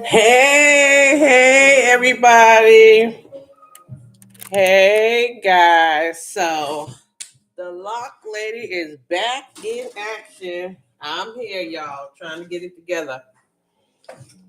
Hey, everybody. Hey, guys. So, the lock lady is back in action. I'm here, y'all, trying to get it together.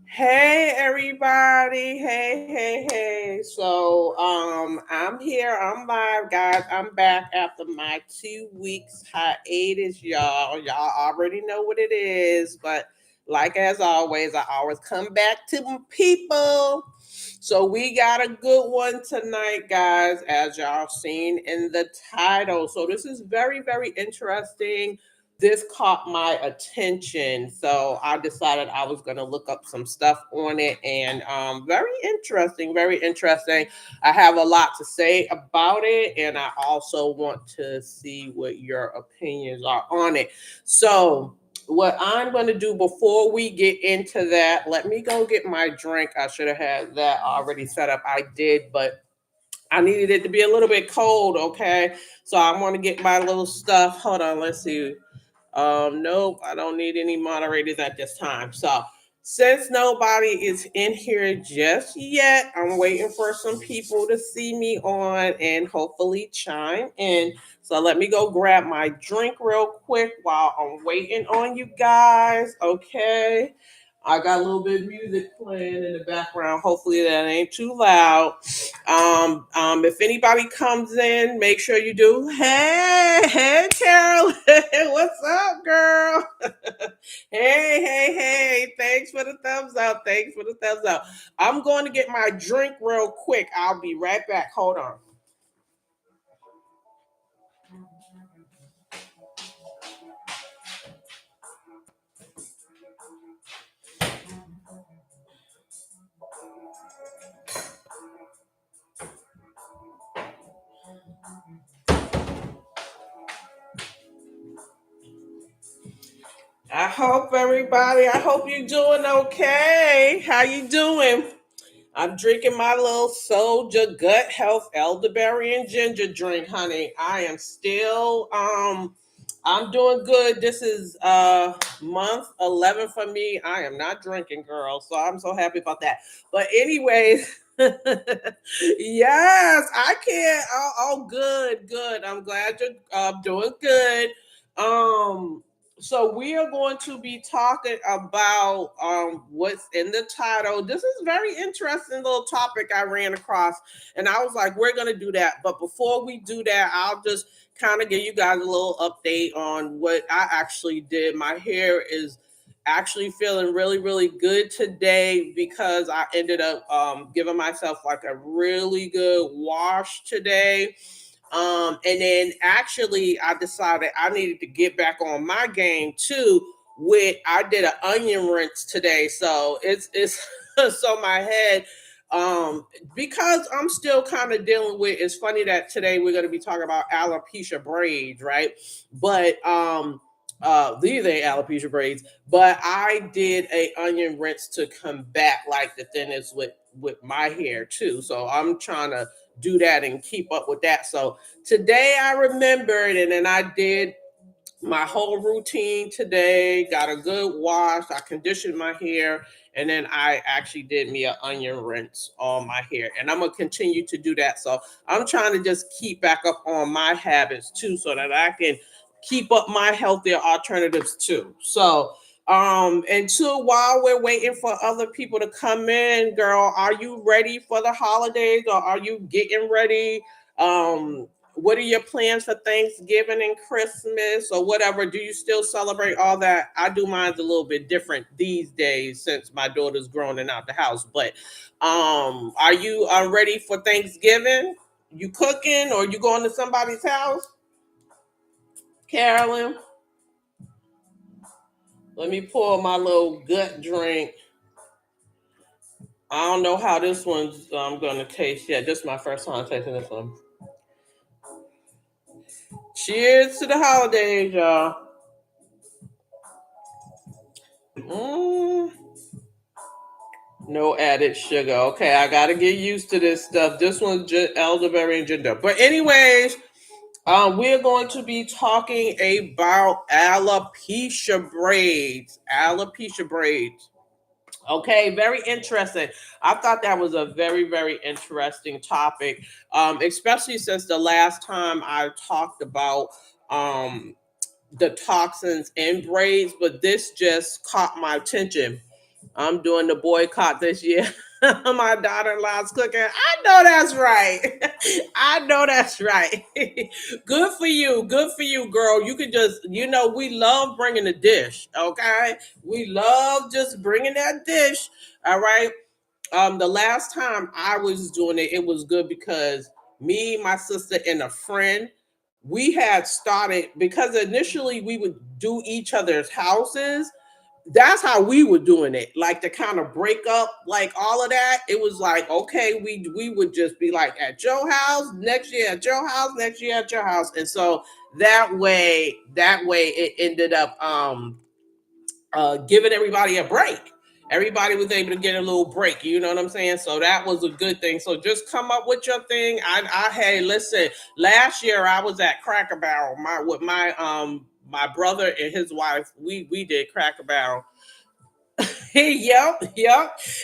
Hey, everybody. Hey. So, I'm here. I'm live, guys. I'm back after my 2 weeks hiatus, y'all. Y'all already know what it is, but like as always, I always come back to my people. So we got a good one tonight, guys, as y'all seen in the title. So this is very interesting. This caught my attention, so I decided I was going to look up some stuff on it, and very interesting. I have a lot to say about it, and I also want to see what your opinions are on it. So what I'm going to do before we get into that, let me go get my drink. I should have had that already set up. I did, but I needed it to be a little bit cold, okay? So I'm going to get my little stuff. Hold on, let's see. Nope, I don't need any moderators at this time. So since nobody is in here just yet, I'm waiting for some people to see me on and hopefully chime in. So let me go grab my drink real quick while I'm waiting on you guys. Okay. I got a little bit of music playing in the background. Hopefully that ain't too loud. If anybody comes in, make sure you do. Hey, Carol, what's up, girl? Hey. Thanks for the thumbs up. Thanks for the thumbs up. I'm going to get my drink real quick. I'll be right back. Hold on. I hope you're doing okay. How you doing? I'm drinking my little Soldier Gut Health elderberry and ginger drink, honey. I am still I'm doing good. This is month 11 for me. I am not drinking, girl. So I'm so happy about that. But anyways, yes, I can. Oh, good. I'm glad you're doing good. Um so we are going to be talking about what's in the title. This is a very interesting little topic I ran across, and I was like, we're gonna do that. But before we do that, I'll just kind of give you guys a little update on what I actually did. My hair is actually feeling really good today because I ended up giving myself like a really good wash today. And then actually I decided I needed to get back on my game too. With I did an onion rinse today, so it's so my head because I'm still kind of dealing with. It's funny that today we're going to be talking about alopecia braids, right? But these ain't alopecia braids, but I did a onion rinse to combat like the thinness with my hair too. So I'm trying to do that and keep up with that. So today I remembered, and then I did my whole routine today, got a good wash, I conditioned my hair, and then I actually did me an onion rinse on my hair. And I'm gonna continue to do that. So I'm trying to just keep back up on my habits too, so that I can keep up my healthier alternatives too. So until while we're waiting for other people to come in, girl, are you ready for the holidays or are you getting ready? What are your plans for Thanksgiving and Christmas or whatever? Do you still celebrate all that? I do mine's a little bit different these days since my daughter's grown and out the house. But are you ready for Thanksgiving? You cooking or you going to somebody's house? Carolyn, let me pour my little gut drink. I don't know how this one's gonna taste yet. This is my first time tasting this one. Cheers to the holidays, y'all. Mm. No added sugar. Okay, I gotta get used to this stuff. This one's just elderberry and ginger. But anyways, We're going to be talking about alopecia braids. Alopecia braids. Okay, very interesting. I thought that was a very, very interesting topic, especially since the last time I talked about um, the toxins in braids, but this just caught my attention. I'm doing the boycott this year. My daughter-in-law's cooking. I know that's right. I know that's right. Good for you. Good for you, girl. You can just, we love bringing the dish. Okay, we love just bringing that dish. All right. The last time I was doing it, it was good because me, my sister, and a friend, we had started because initially we would do each other's houses. That's how we were doing it, like to kind of break up like all of that. It was like, okay, we would just be like at your house next year, at your house next year, at your house. And so that way it ended up giving everybody a break. Everybody was able to get a little break. You know what I'm saying? So that was a good thing. So just come up with your thing. Hey, listen. Last year I was at Cracker Barrel. My brother and his wife. We did Cracker Barrel. Yep.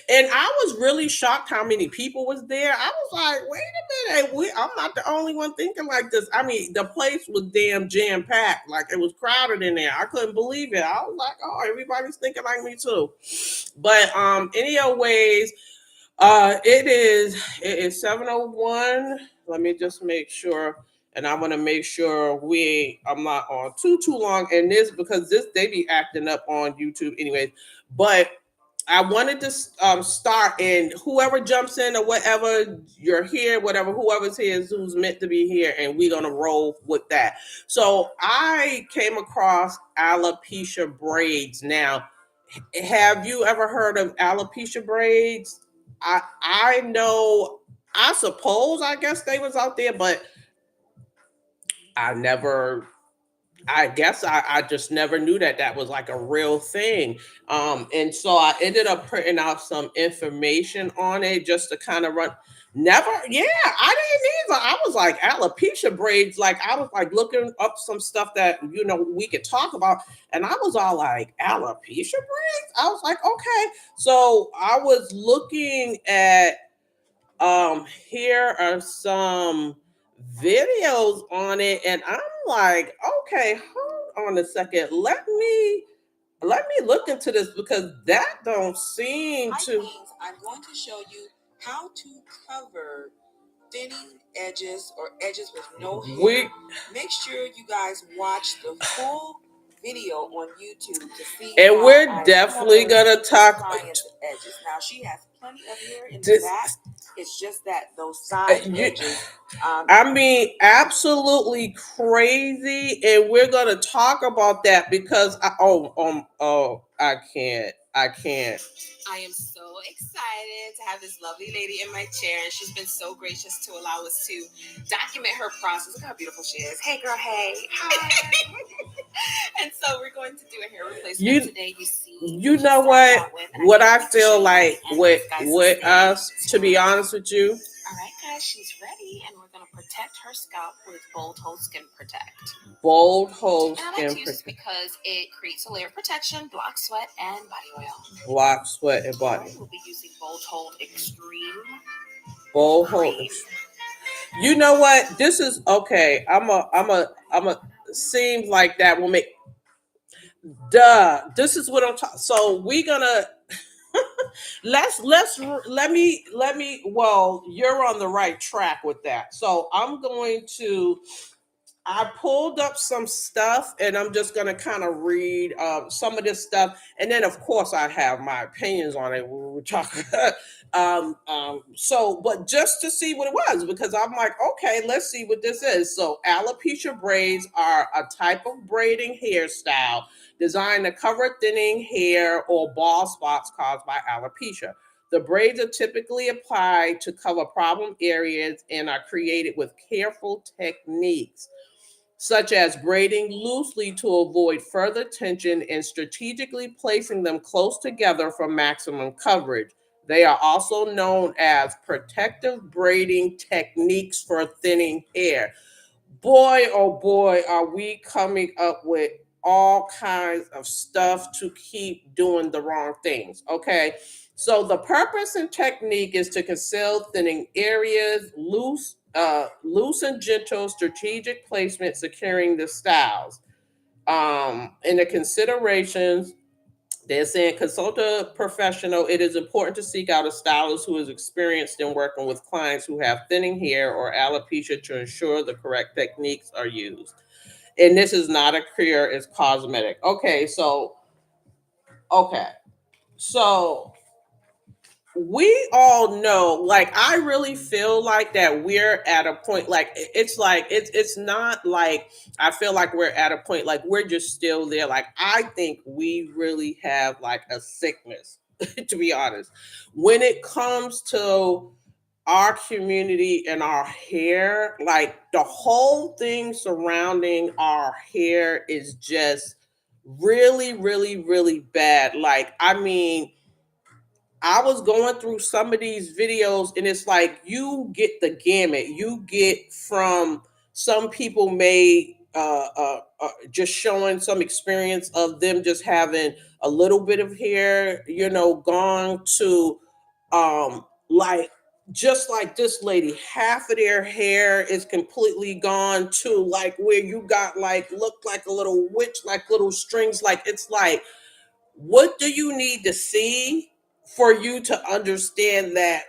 And I was really shocked how many people was there. I was like, wait a minute, I'm not the only one thinking like this. I mean, the place was damn jam packed, like it was crowded in there. I couldn't believe it. I was like, oh, everybody's thinking like me too. But anyways, it is 7:01. Let me just make sure. And I want to make sure I'm not on too long in this because this they be acting up on YouTube anyways. But I wanted to start, and whoever jumps in or whatever, you're here, whatever, whoever's here is who's meant to be here, and we're gonna roll with that. So I came across alopecia braids. Now, have you ever heard of alopecia braids? I know. I suppose I guess they was out there, but I never I guess I just never knew that that was like a real thing. And so I ended up printing out some information on it just to kind of run. Never, yeah, I didn't either. I was like alopecia braids, like I was like looking up some stuff that we could talk about, and I was all like alopecia braids. I was like, okay. So I was looking at here are some videos on it, and I'm like, okay, hold on a second. Let me look into this because that don't seem Hi, to. Queens. I'm going to show you how to cover thinning edges or edges with no hair. We Make sure you guys watch the full video on YouTube to see and how we're I definitely cover gonna this talk. client's edges. Now she has plenty of hair in the This, back. It's just that those side you, edges. I mean, absolutely crazy, and we're gonna talk about that because I can't. I am so excited to have this lovely lady in my chair, and she's been so gracious to allow us to document her process. Look how beautiful she is. Hey, girl. Hey. Hi. And so we're going to do a hair replacement today. You know what I feel like with us, to be honest with you. All right, guys, she's ready, and we're going to protect her scalp with Bold Hold Skin Protect. Bold Hold And I like to use this because it creates a layer of protection, blocks sweat, and body oil. Block sweat and body. Right, we'll be using Bold Hold Extreme. Bold Hold. You know what? This is okay. I'm a. Seems like that will make. Duh. This is what I'm talking. So we gonna let's let me. Well, you're on the right track with that. So I'm going to. I pulled up some stuff, and I'm just gonna kind of read some of this stuff, and then of course I have my opinions on it. We're talking, but just to see what it was, because I'm like, okay, let's see what this is. So alopecia braids are a type of braiding hairstyle designed to cover thinning hair or bald spots caused by alopecia. The braids are typically applied to cover problem areas and are created with careful techniques such as braiding loosely to avoid further tension and strategically placing them close together for maximum coverage. They are also known as protective braiding techniques for thinning hair. boy, oh boy, are we coming up with all kinds of stuff to keep doing the wrong things. Okay. So the purpose and technique is to conceal thinning areas, loose and gentle strategic placement, securing the styles. In the considerations, they're saying consult a professional. It is important to seek out a stylist who is experienced in working with clients who have thinning hair or alopecia to ensure the correct techniques are used. And this is not a cure, it's cosmetic. Okay. So we all know, like, I really feel like that we're at a point, like it's not like I feel like we're at a point like we're just still there. Like, I think we really have like a sickness, to be honest, when it comes to our community and our hair. Like, the whole thing surrounding our hair is just really, really, really bad. Like, I mean, I was going through some of these videos, and it's like you get the gamut. You get from some people may just showing some experience of them just having a little bit of hair, gone to like, just like this lady, half of their hair is completely gone, to like where you got like look like a little witch, like little strings. Like, it's like, what do you need to see for you to understand that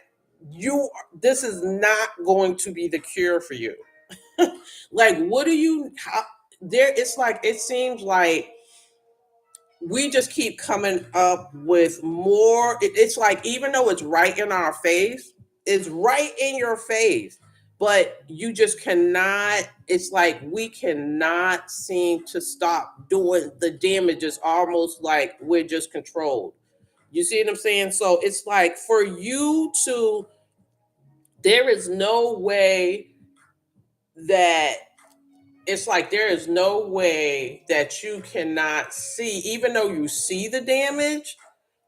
this is not going to be the cure for you? Like, what do you how, there it's like, it seems like we just keep coming up with more. It's like, even though it's right in our face, it's right in your face, but you just cannot. It's like we cannot seem to stop doing the damage. It's almost like we're just controlled. You see what I'm saying? So it's like, for you to, there is no way that it's like, there is no way that you cannot see, even though you see the damage,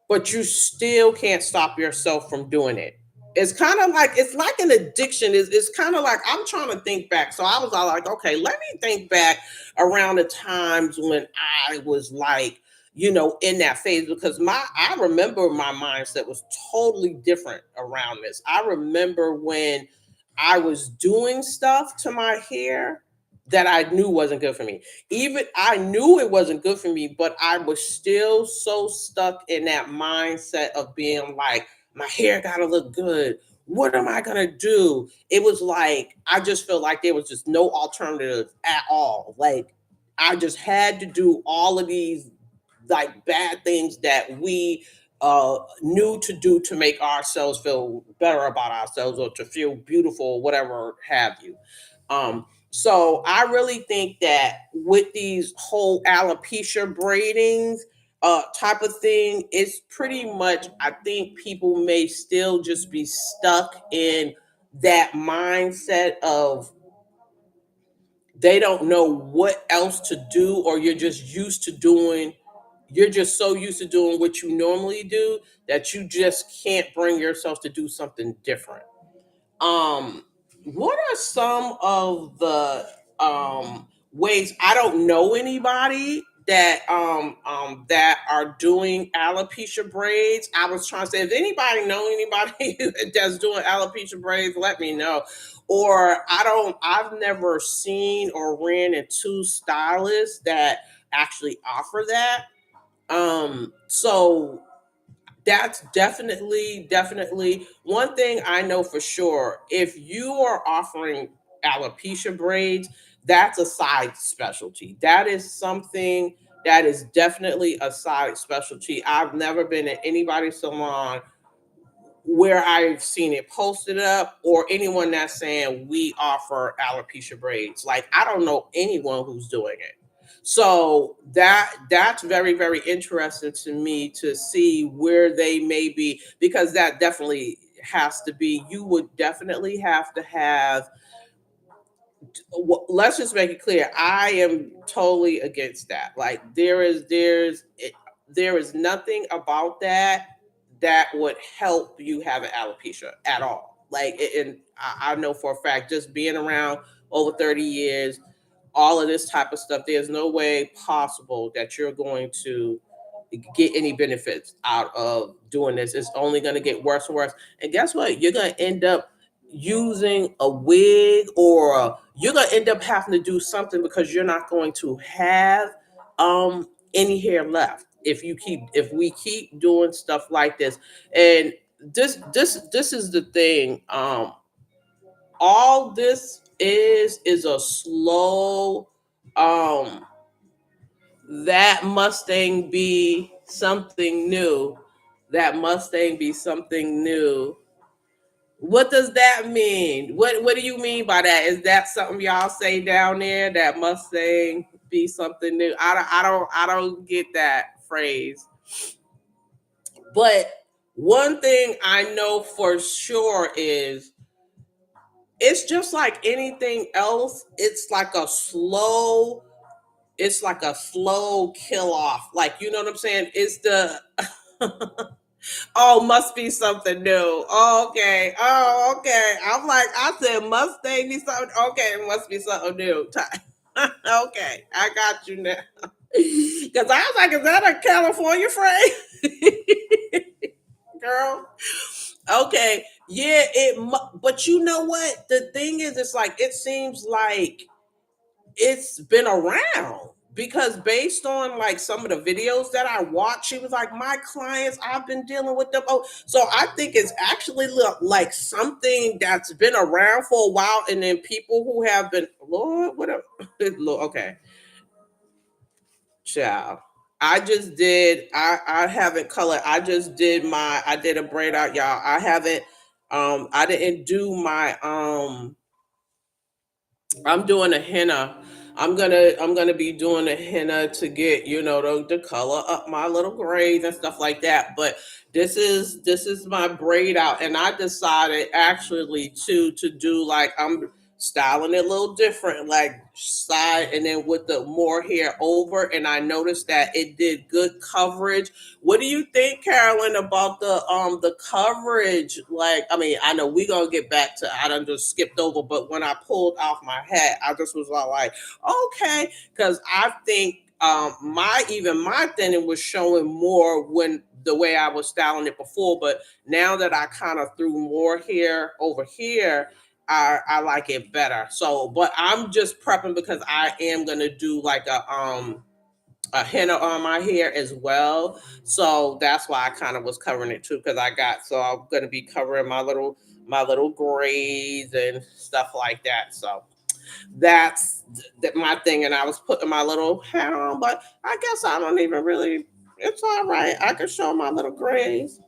but you still can't stop yourself from doing it. It's kind of like, it's like an addiction. It's kind of like, I'm trying to think back. So I was all like, okay, let me think back around the times when I was like, in that phase, because I remember my mindset was totally different around this. I remember when I was doing stuff to my hair that I knew wasn't good for me. Even I knew it wasn't good for me, but I was still so stuck in that mindset of being like, my hair gotta look good. What am I gonna do? It was like, I just felt like there was just no alternative at all. Like, I just had to do all of these like bad things that we knew to do to make ourselves feel better about ourselves, or to feel beautiful, or whatever have you. So I really think that with these whole alopecia braidings type of thing, it's pretty much, I think people may still just be stuck in that mindset of they don't know what else to do, or you're just so used to doing what you normally do that you just can't bring yourself to do something different. What are some of the ways? I don't know anybody that are doing alopecia braids. I was trying to say, if anybody know anybody that's doing alopecia braids, let me know. Or I've never seen or ran into stylists that actually offer that. So that's definitely one thing I know for sure. If you are offering alopecia braids, that's a side specialty. That is something that is definitely a side specialty. I've never been in anybody's salon where I've seen it posted up, or anyone that's saying we offer alopecia braids. Like, I don't know anyone who's doing it. So that's very, very interesting to me to see where they may be, because that definitely has to be, you would definitely have to have, let's just make it clear, I am totally against that. Like, there is nothing about that that would help you have an alopecia at all. Like, and I know for a fact, just being around over 30 years, all of this type of stuff. There's no way possible that you're going to get any benefits out of doing this. It's only going to get worse and worse. And guess what? You're going to end up using a wig, or you're going to end up having to do something because you're not going to have any hair left if we keep doing stuff like this. And this is the thing. All this is a slow um that Mustang be something new. That Mustang be something new. What does that mean? What do you mean by that? Is that something y'all say down there? That Mustang be something new? I don't get that phrase. But one thing I know for sure is it's just like anything else. It's like a slow kill off. Like, you know what I'm saying? It's the oh, must be something new. Oh, okay. Oh, okay. I'm like, I said, Mustang be something. Okay, it must be something new. Okay, I got you now. Because I was like, is that a California phrase? Girl. Okay. Yeah, but you know what? The thing is, it's like, it seems like it's been around because based on like some of the videos that I watched, she was like, my clients, I've been dealing with them. Oh, so I think it's actually like something that's been around for a while, and then people who have been, Lord, whatever. Lord, okay, child. I haven't colored. I did a braid out, y'all. I didn't do my I'm doing a henna. I'm gonna be doing a henna to get, the color up my little grays and stuff like that. But this is my braid out, and I decided actually to do like I'm styling it a little different, like side and then with the more hair over. And I noticed that it did good coverage. What do you think, Carolyn, about the coverage? Like, I mean, I know we gonna get back to, I done just skipped over, but when I pulled off my hat, I just was all like, okay, because I think my thinning was showing more when the way I was styling it before, but now that I kind of threw more hair over here, I like it better. So, but I'm just prepping because I am gonna do like a henna on my hair as well. So that's why I kind of was covering it too, because I'm gonna be covering my little grays and stuff like that. So that's my thing. And I was putting my little hat on, but I guess I don't even really. It's all right. I can show my little grays.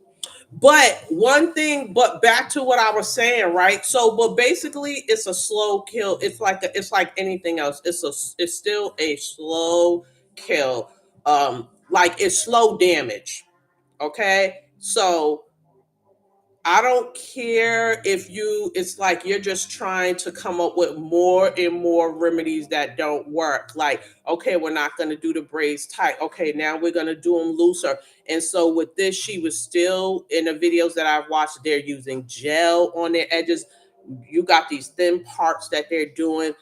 But one thing, but back to what I was saying, right? So, but basically, it's a slow kill. It's like anything else. It's still a slow kill. Like it's slow damage. Okay, so I don't care if it's like you're just trying to come up with more and more remedies that don't work. Like, okay, we're not going to do the braids tight. Okay, now we're going to do them looser. And so with this, she was still in the videos that I've watched, they're using gel on their edges. You got these thin parts that they're doing.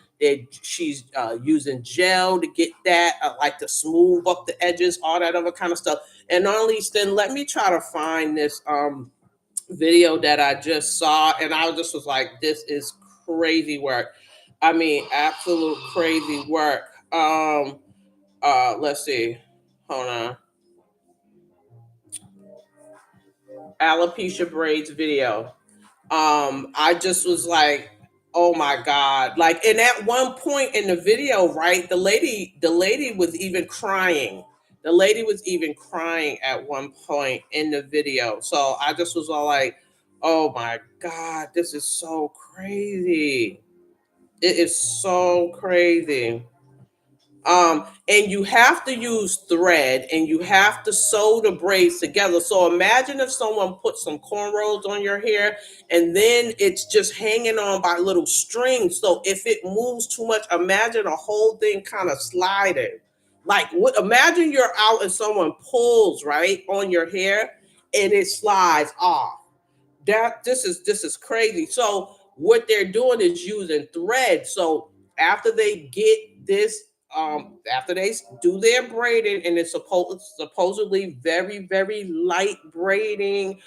She's using gel to get that, like to smooth up the edges, all that other kind of stuff. And not only then, let me try to find this video that I just saw, and I just was like, this is crazy work. I mean, absolute crazy work. Let's see. Hold on. Alopecia braids video. I just was like, oh my God. Like, and at one point in the video, right, the lady was even crying. The lady was even crying at one point in the video. So I just was all like, oh my God, this is so crazy. It is so crazy. And you have to use thread and you have to sew the braids together. So imagine if someone put some cornrows on your hair and then it's just hanging on by little strings. So if it moves too much, imagine a whole thing kind of sliding. Like what, imagine you're out and someone pulls right on your hair and it slides off. This is crazy. So what they're doing is using thread. So after they get this, after they do their braiding, and it's supposedly very, very light braiding.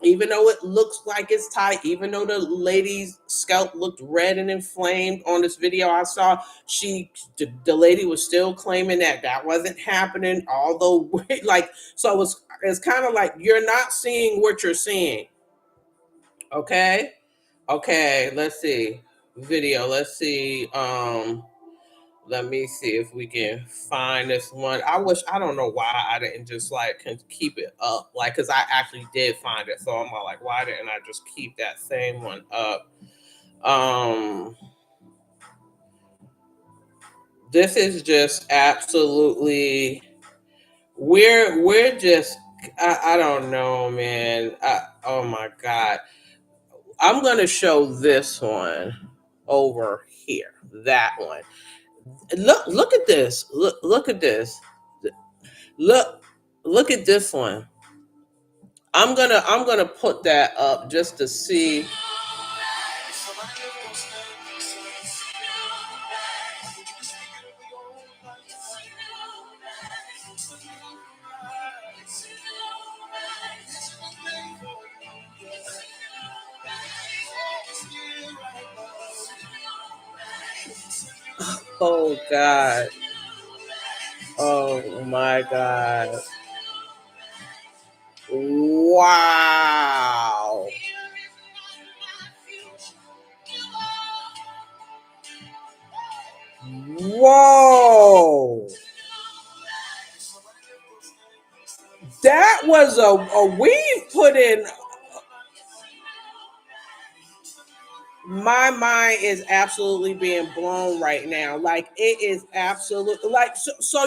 Even though it looks like it's tight, even though the lady's scalp looked red and inflamed on this video I saw, the lady was still claiming that that wasn't happening. Although, like, so it's kind of like you're not seeing what you're seeing. Okay, okay. Let's see video. Let's see. Let me see if we can find this one. I don't know why I didn't just like keep it up, like, because I actually did find it. So I'm like, why didn't I just keep that same one up? Um, this is just absolutely, we're just, I don't know, man. Oh my God. I'm gonna show this one over here. That one. Look at this. Look at this. Look look at this one. I'm gonna put that up just to see. Oh God. Oh my God. Wow. Whoa. That was a weave put in. My mind is absolutely being blown right now. Like, it is absolutely like, so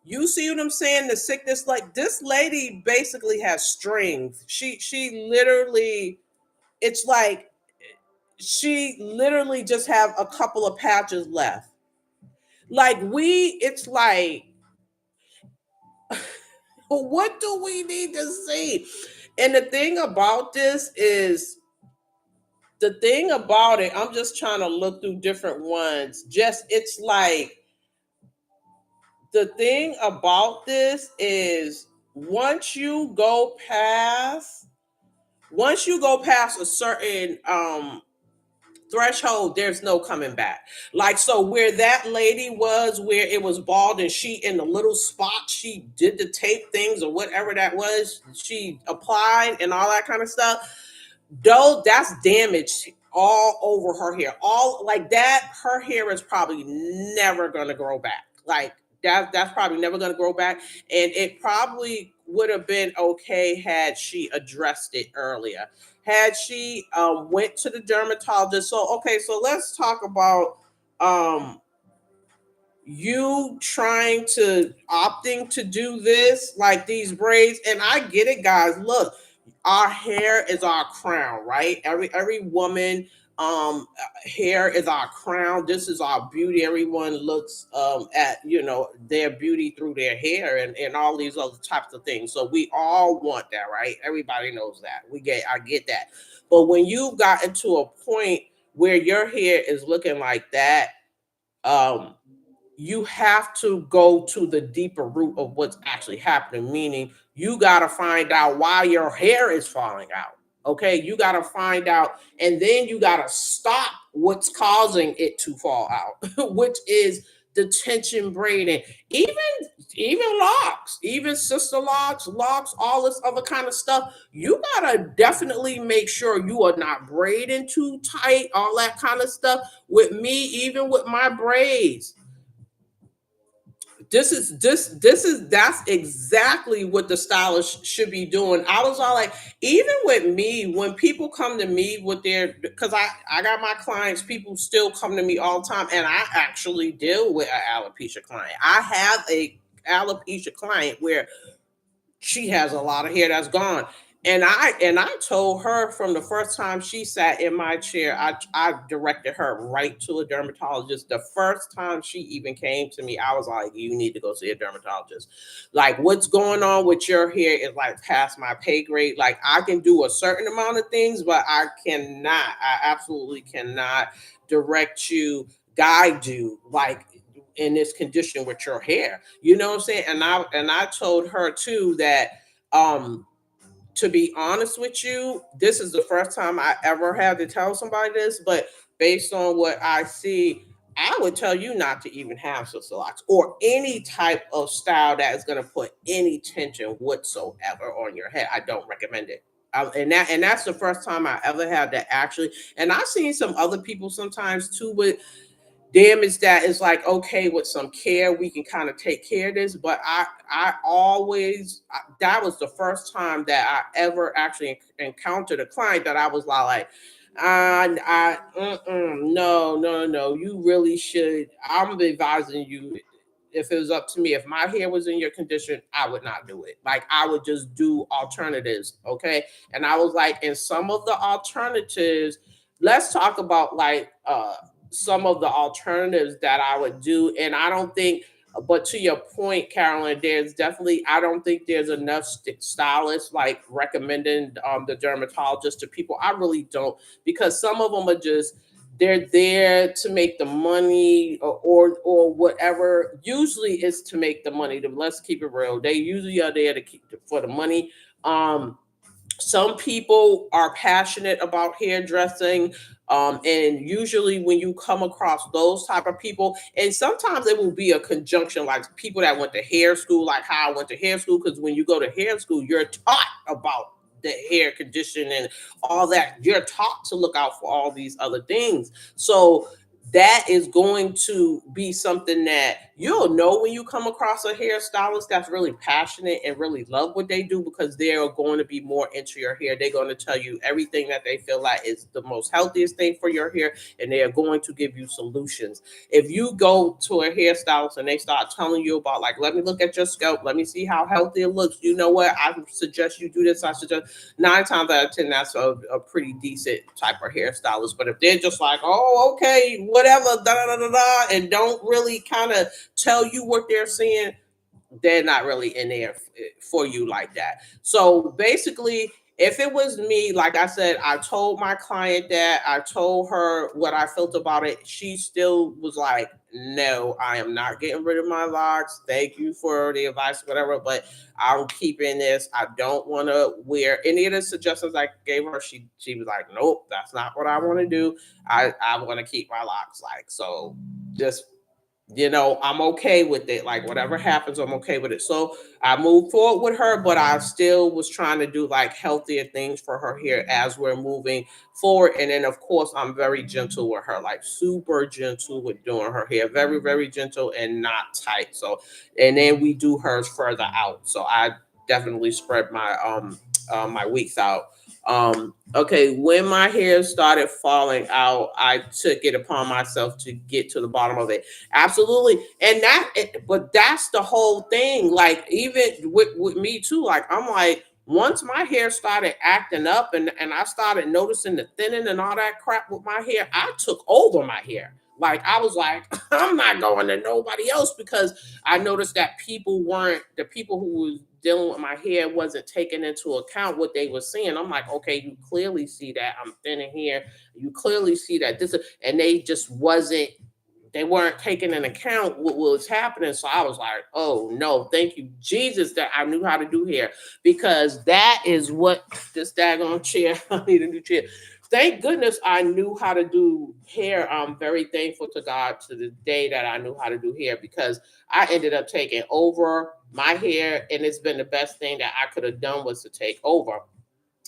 you see what I'm saying? The sickness, like, this lady basically has strings. She literally, it's like she literally just have a couple of patches left. Like, it's like, what do we need to see? And the thing about this is, the thing about it, I'm just trying to look through different ones. Just, it's like, the thing about this is, once you go past a certain threshold, there's no coming back. Like, so where that lady was, where it was bald, and she, in the little spot she did the tape things or whatever that was, she applied and all that kind of stuff, though, that's damaged all over her hair. All like that, her hair is probably never gonna grow back. Like, that's probably never gonna grow back. And it probably would have been okay had she addressed it earlier. Had she went to the dermatologist. So okay, so let's talk about um you trying to opting to do this, like these braids. And I get it, guys. Look, our hair is our crown, right? Every woman, hair is our crown. This is our beauty. Everyone looks at, their beauty through their hair, and all these other types of things. So we all want that, right? Everybody knows that. I get that. But when you got into a point where your hair is looking like that, um you have to go to the deeper root of what's actually happening, meaning you got to find out why your hair is falling out. Okay, you got to find out, and then you got to stop what's causing it to fall out, which is the tension braiding. even even locks, even sister locks, all this other kind of stuff. You got to definitely make sure you are not braiding too tight, all that kind of stuff. With me, even with my braids, that's exactly what the stylist should be doing. I was all like, even with me, when people come to me with their, because I got my clients, people still come to me all the time, and I actually deal with an alopecia client. I have a alopecia client where she has a lot of hair that's gone. And I told her from the first time she sat in my chair, I directed her right to a dermatologist. The first time she even came to me, I was like, "You need to go see a dermatologist. Like, what's going on with your hair is like past my pay grade. Like, I can do a certain amount of things, but I absolutely cannot direct you, guide you like." In this condition with your hair, you know what I'm saying? And I told her too that um to be honest with you, this is the first time I ever had to tell somebody this, but based on what I see, I would tell you not to even have sister locks or any type of style that is going to put any tension whatsoever on your head. I don't recommend it. And that's the first time I ever had to actually. And I've seen some other people sometimes too with damage that is like okay with some care we can kind of take care of this, but that was the first time that I ever actually encountered a client that I was like no, no, no, you really should. I'm advising you, if it was up to me, if my hair was in your condition, I would not do it. Like, I would just do alternatives, okay? And I was like, in some of the alternatives, let's talk about like some of the alternatives that I would do. And I don't think, but to your point, Carolyn, there's definitely, I don't think there's enough stylists like recommending the dermatologist to people. I really don't, because some of them are just, they're there to make the money, or whatever. Usually it's to make the money. Let's keep it real. They usually are there to keep for the money. Um, some people are passionate about hairdressing, and usually when you come across those type of people, and sometimes it will be a conjunction, like people that went to hair school, like how I went to hair school, because when you go to hair school you're taught about the hair condition and all that. You're taught to look out for all these other things, so that is going to be something that you'll know when you come across a hairstylist that's really passionate and really love what they do, because they're going to be more into your hair. They're going to tell you everything that they feel like is the most healthiest thing for your hair, and they are going to give you solutions. If you go to a hairstylist and they start telling you about, like, let me look at your scalp, let me see how healthy it looks, you know what, I suggest you do this, I suggest, 9 times out of 10, that's a pretty decent type of hairstylist. But if they're just like, oh, okay, whatever, da da da da da, and don't really kind of tell you what they're saying, they're not really in there for you like that. So basically, if it was me, like I said, I told my client that, I told her what I felt about it. She still was like, no, I am not getting rid of my locks. Thank you for the advice, whatever, but I'm keeping this. I don't want to wear any of the suggestions I gave her. She was like, nope, that's not what I want to do. I want to keep my locks. Like, so just, I'm okay with it. Like, whatever happens, I'm okay with it. So I moved forward with her, but I still was trying to do like healthier things for her here as we're moving forward. And then, of course, I'm very gentle with her, like super gentle with doing her hair, very, very gentle and not tight. So, and then we do hers further out. So I definitely spread my weeks out. Okay, when my hair started falling out, I took it upon myself to get to the bottom of it. Absolutely. And but that's the whole thing. Like, even with me too, like, I'm like, once my hair started acting up, and I started noticing the thinning and all that crap with my hair, I took over my hair. Like, I was like, I'm not going to nobody else, because I noticed that the people who was dealing with my hair wasn't taking into account what they were seeing. I'm like, okay, you clearly see that I'm thinning here. You clearly see that and they just wasn't, they weren't taking into account what was happening. So I was like, oh no, thank you, Jesus, that I knew how to do hair, because that is what this daggone chair, I need a new chair. Thank goodness I knew how to do hair. I'm very thankful to God to the day that I knew how to do hair, because I ended up taking over my hair, and it's been the best thing that I could have done was to take over.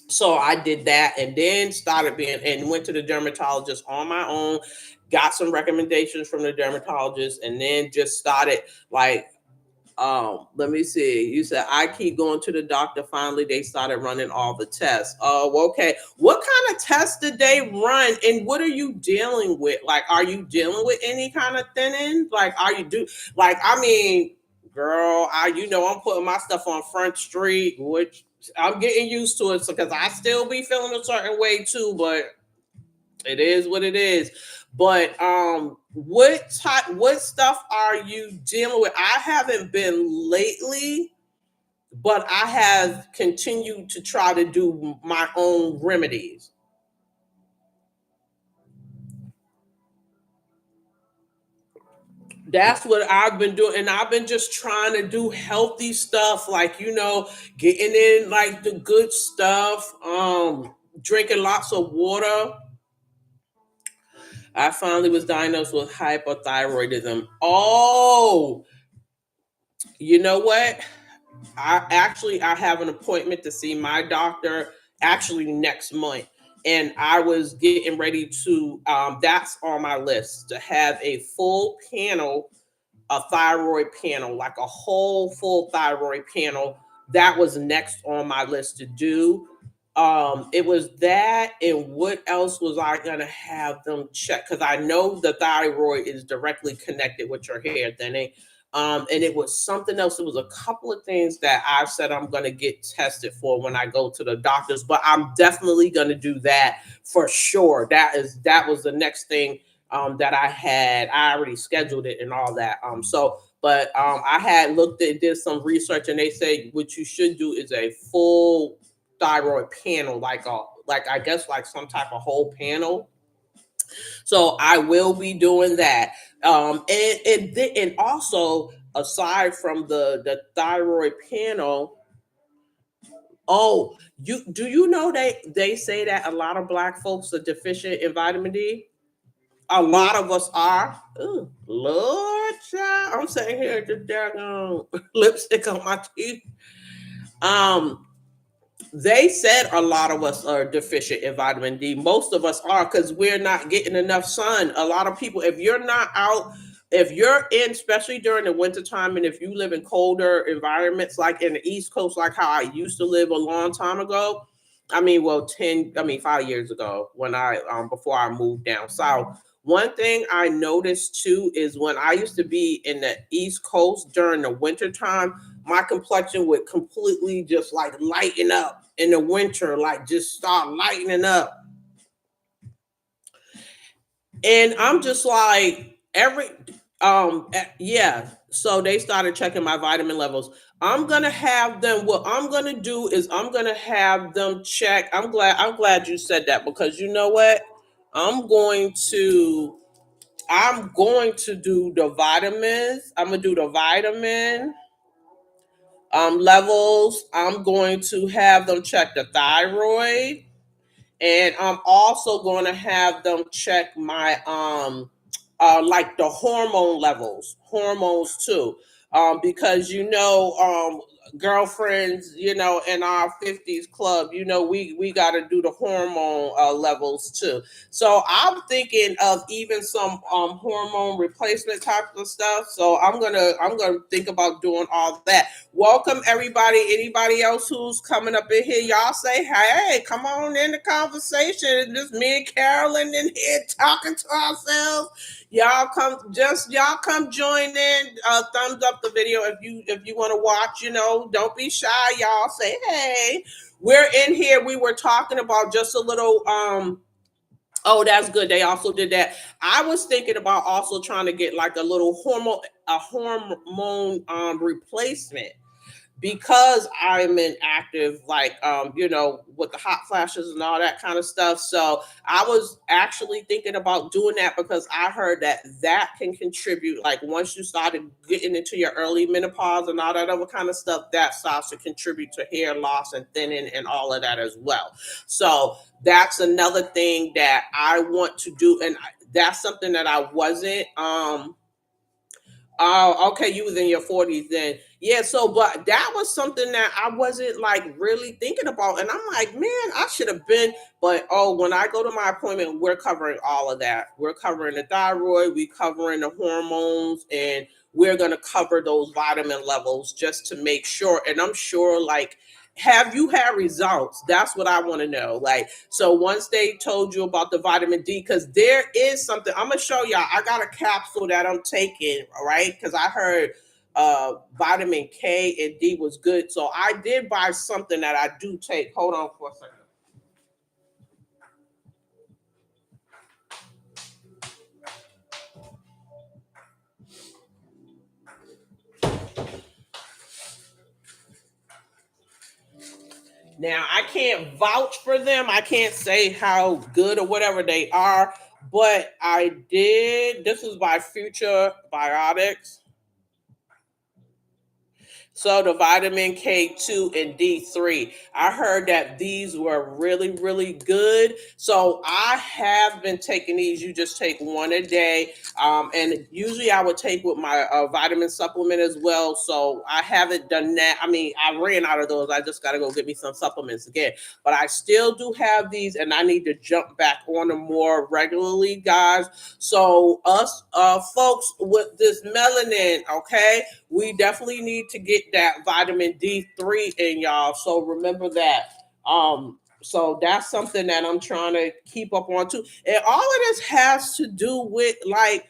So I did that, and then started being and went to the dermatologist on my own, got some recommendations from the dermatologist, and then just started like, let me see. You said I keep going to the doctor. Finally, they started running all the tests. Oh, okay. What kind of tests did they run, and what are you dealing with? Like, are you dealing with any kind of thinning? Like, are you do like? I mean, girl, I'm putting my stuff on Front Street, which I'm getting used to it because I still be feeling a certain way too, but it is what it is. But what stuff are you dealing with? I haven't been lately, but I have continued to try to do my own remedies. That's what I've been doing, and I've been just trying to do healthy stuff, like getting in like the good stuff, drinking lots of water. I finally was diagnosed with hypothyroidism. Oh, you know what? I have an appointment to see my doctor actually next month, and I was getting ready to. That's on my list to have a full panel, a thyroid panel, like a whole full thyroid panel. That was next on my list to do. It was that, and what else was I gonna have them check? Because I know the thyroid is directly connected with your hair thinning. And it was something else. It was a couple of things that I've said I'm gonna get tested for when I go to the doctors, but I'm definitely gonna do that for sure. That was the next thing that I had. I already scheduled it and all that. But I had looked at did some research, and they say what you should do is a full thyroid panel, like I guess like some type of whole panel. So I will be doing that. And also aside from the thyroid panel, oh, you know they say that a lot of black folks are deficient in vitamin D? A lot of us are. Ooh, Lord, child. I'm sitting here with the daggone lipstick on my teeth. Um, they said a lot of us are deficient in vitamin D. Most of us are because we're not getting enough sun. A lot of people, if you're not out, if you're in, especially during the wintertime, and if you live in colder environments like in the East Coast, like how I used to live a long time ago. I mean, well, 5 years ago when before I moved down south. One thing I noticed too is when I used to be in the East Coast during the wintertime, my complexion would completely just like lighten up in the winter, like just start lightening up. And I'm just like yeah. So they started checking my vitamin levels. I'm gonna have them. What I'm gonna do is I'm gonna have them check. I'm glad you said that because you know what? I'm going to I'm going to do the vitamins. I'm gonna do the vitamin levels. I'm going to have them check the thyroid, and I'm also going to have them check my like the hormones too, because girlfriends, in our 50s club, we got to do the hormone levels too. So I'm thinking of even some hormone replacement type of stuff. So I'm gonna think about doing all that. Welcome everybody. Anybody else who's coming up in here, y'all say hey, come on in the conversation. Just me and Carolyn in here talking to ourselves. Y'all come join in. Thumbs up the video if you want to watch. Don't be shy. Y'all say hey. We're in here. We were talking about just a little. Oh, that's good. They also did that. I was thinking about also trying to get like a hormone replacement because I'm in active, like with the hot flashes and all that kind of stuff. So I was actually thinking about doing that because I heard that can contribute. Like once you started getting into your early menopause and all that other kind of stuff, that starts to contribute to hair loss and thinning and all of that as well. So that's another thing that I want to do, and that's something that I wasn't. Oh, okay. You was in your 40s then. Yeah, so but that was something that I wasn't like really thinking about. And I'm like, man, I should have been. But when I go to my appointment, we're covering all of that. We're covering the thyroid, we covering the hormones, and we're gonna cover those vitamin levels just to make sure. And I'm sure like have you had results? That's what I want to know. Like, so once they told you about the vitamin D, because there is something I'm gonna show y'all. I got a capsule that I'm taking, right? Because I heard vitamin K and D was good. So I did buy something that I do take. Hold on for a second. Now I can't vouch for them. I can't say how good or whatever they are, but I did. This was by Future Biotics. So the vitamin K2 and D3, I heard that these were really, really good. So I have been taking these. You just take one a day. And usually I would take with my vitamin supplement as well. So I haven't done that. I mean, I ran out of those. I just got to go get me some supplements again. But I still do have these and I need to jump back on them more regularly, guys. So us folks with this melanin, okay? We definitely need to get that vitamin D3 in y'all. So remember that. So that's something that I'm trying to keep up on too. And all of this has to do with like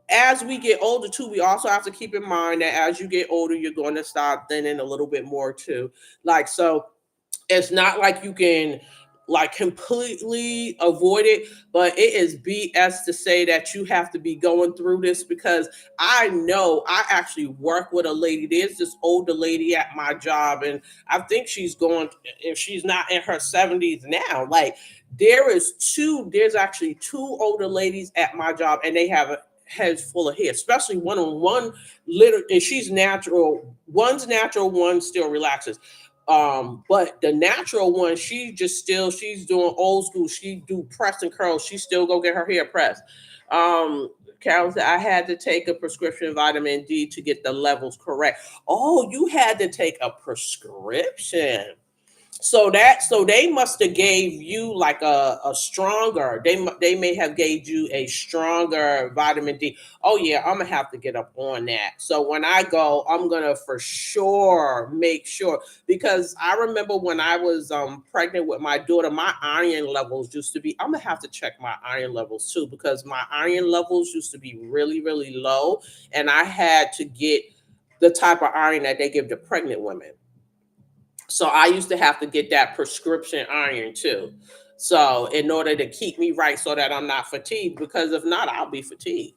as we get older too, we also have to keep in mind that as you get older, you're going to start thinning a little bit more too. Like so it's not like you can like completely avoid it, but it is BS to say that you have to be going through this because I know I actually work with a lady. There's this older lady at my job, and I think she's going, if she's not in her 70s now, like there's actually two older ladies at my job, and they have a heads full of hair, especially one on one little, and she's natural. One's natural, one still relaxes, but the natural one, she's doing old school. She do press and curls. She still go get her hair pressed. Carol said I had to take a prescription vitamin D to get the levels correct. Oh, you had to take a prescription. So they must have gave you like a stronger. They may have gave you a stronger vitamin D. Oh yeah, I'm gonna have to get up on that. So when I go, I'm gonna for sure make sure because I remember when I was pregnant with my daughter, my iron levels used to be. I'm gonna have to check my iron levels too because my iron levels used to be really really low, and I had to get the type of iron that they give to pregnant women. So I used to have to get that prescription iron too. So in order to keep me right so that I'm not fatigued, because if not, I'll be fatigued.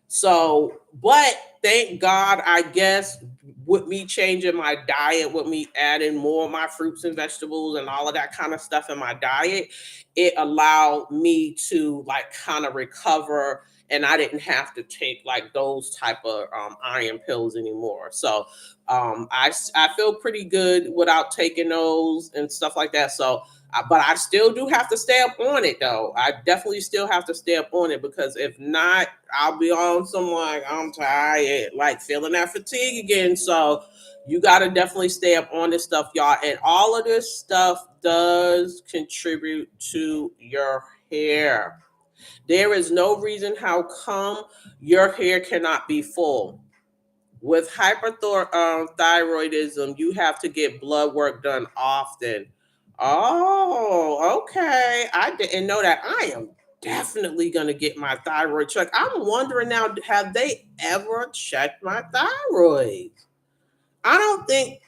So, but thank God, I guess, with me changing my diet, with me adding more of my fruits and vegetables and all of that kind of stuff in my diet, it allowed me to like kind of recover and I didn't have to take like those type of iron pills anymore. So I feel pretty good without taking those and stuff like that. So but I still do have to stay up on it though. I definitely still have to stay up on it because if not, I'll be on some like I'm tired, like feeling that fatigue again. So you got to definitely stay up on this stuff, y'all. And all of this stuff does contribute to your hair. There is no reason how come your hair cannot be full. With hyperthyroidism, you have to get blood work done often. Oh, okay. I didn't know that. I am definitely going to get my thyroid checked. I'm wondering now, have they ever checked my thyroid? I don't think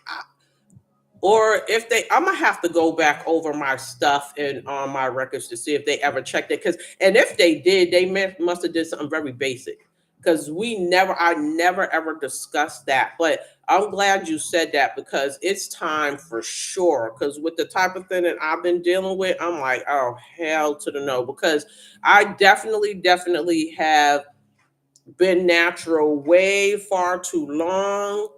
or if they I'm gonna have to go back over my stuff and on my records to see if they ever checked it because and if they did they must have did something very basic because I never ever discussed that, but I'm glad you said that because it's time for sure because with the type of thing that I've been dealing with I'm like oh hell to the no because I definitely have been natural way far too long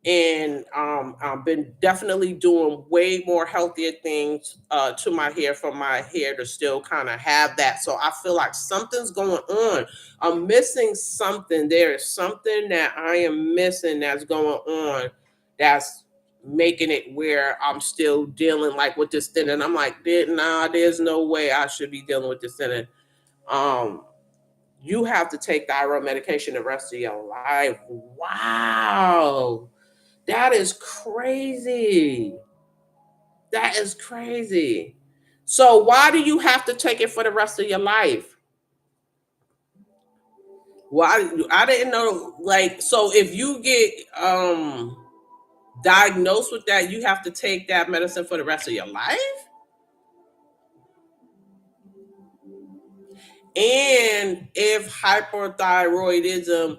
and I've been definitely doing way more healthier things to my hair for my hair to still kind of have that. So I feel like something's going on. I'm missing something. There is something that I am missing that's going on that's making it where I'm still dealing like with this thinning. I'm like, nah, there's no way I should be dealing with this thinning. Um, you have to take thyroid medication the rest of your life. Wow. That is crazy. That is crazy. So why do you have to take it for the rest of your life? Well, I didn't know. Like, so if you get diagnosed with that, you have to take that medicine for the rest of your life. And if hyperthyroidism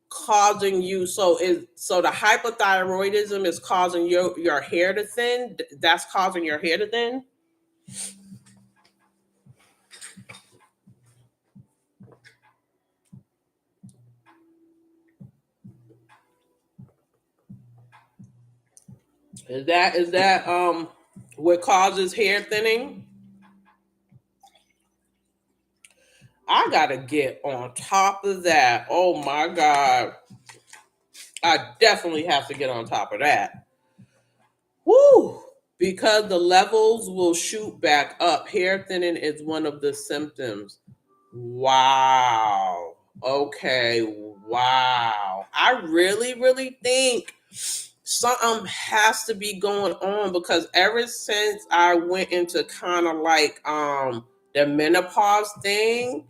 causing you, so the hypothyroidism is causing your hair to thin. That's causing your hair to thin. Is that what causes hair thinning? I gotta get on top of that. Oh my god, I definitely have to get on top of that. Woo! Because the levels will shoot back up. Hair thinning is one of the symptoms. Wow. Okay. Wow. I really, really think something has to be going on because ever since I went into kind of like the menopause thing,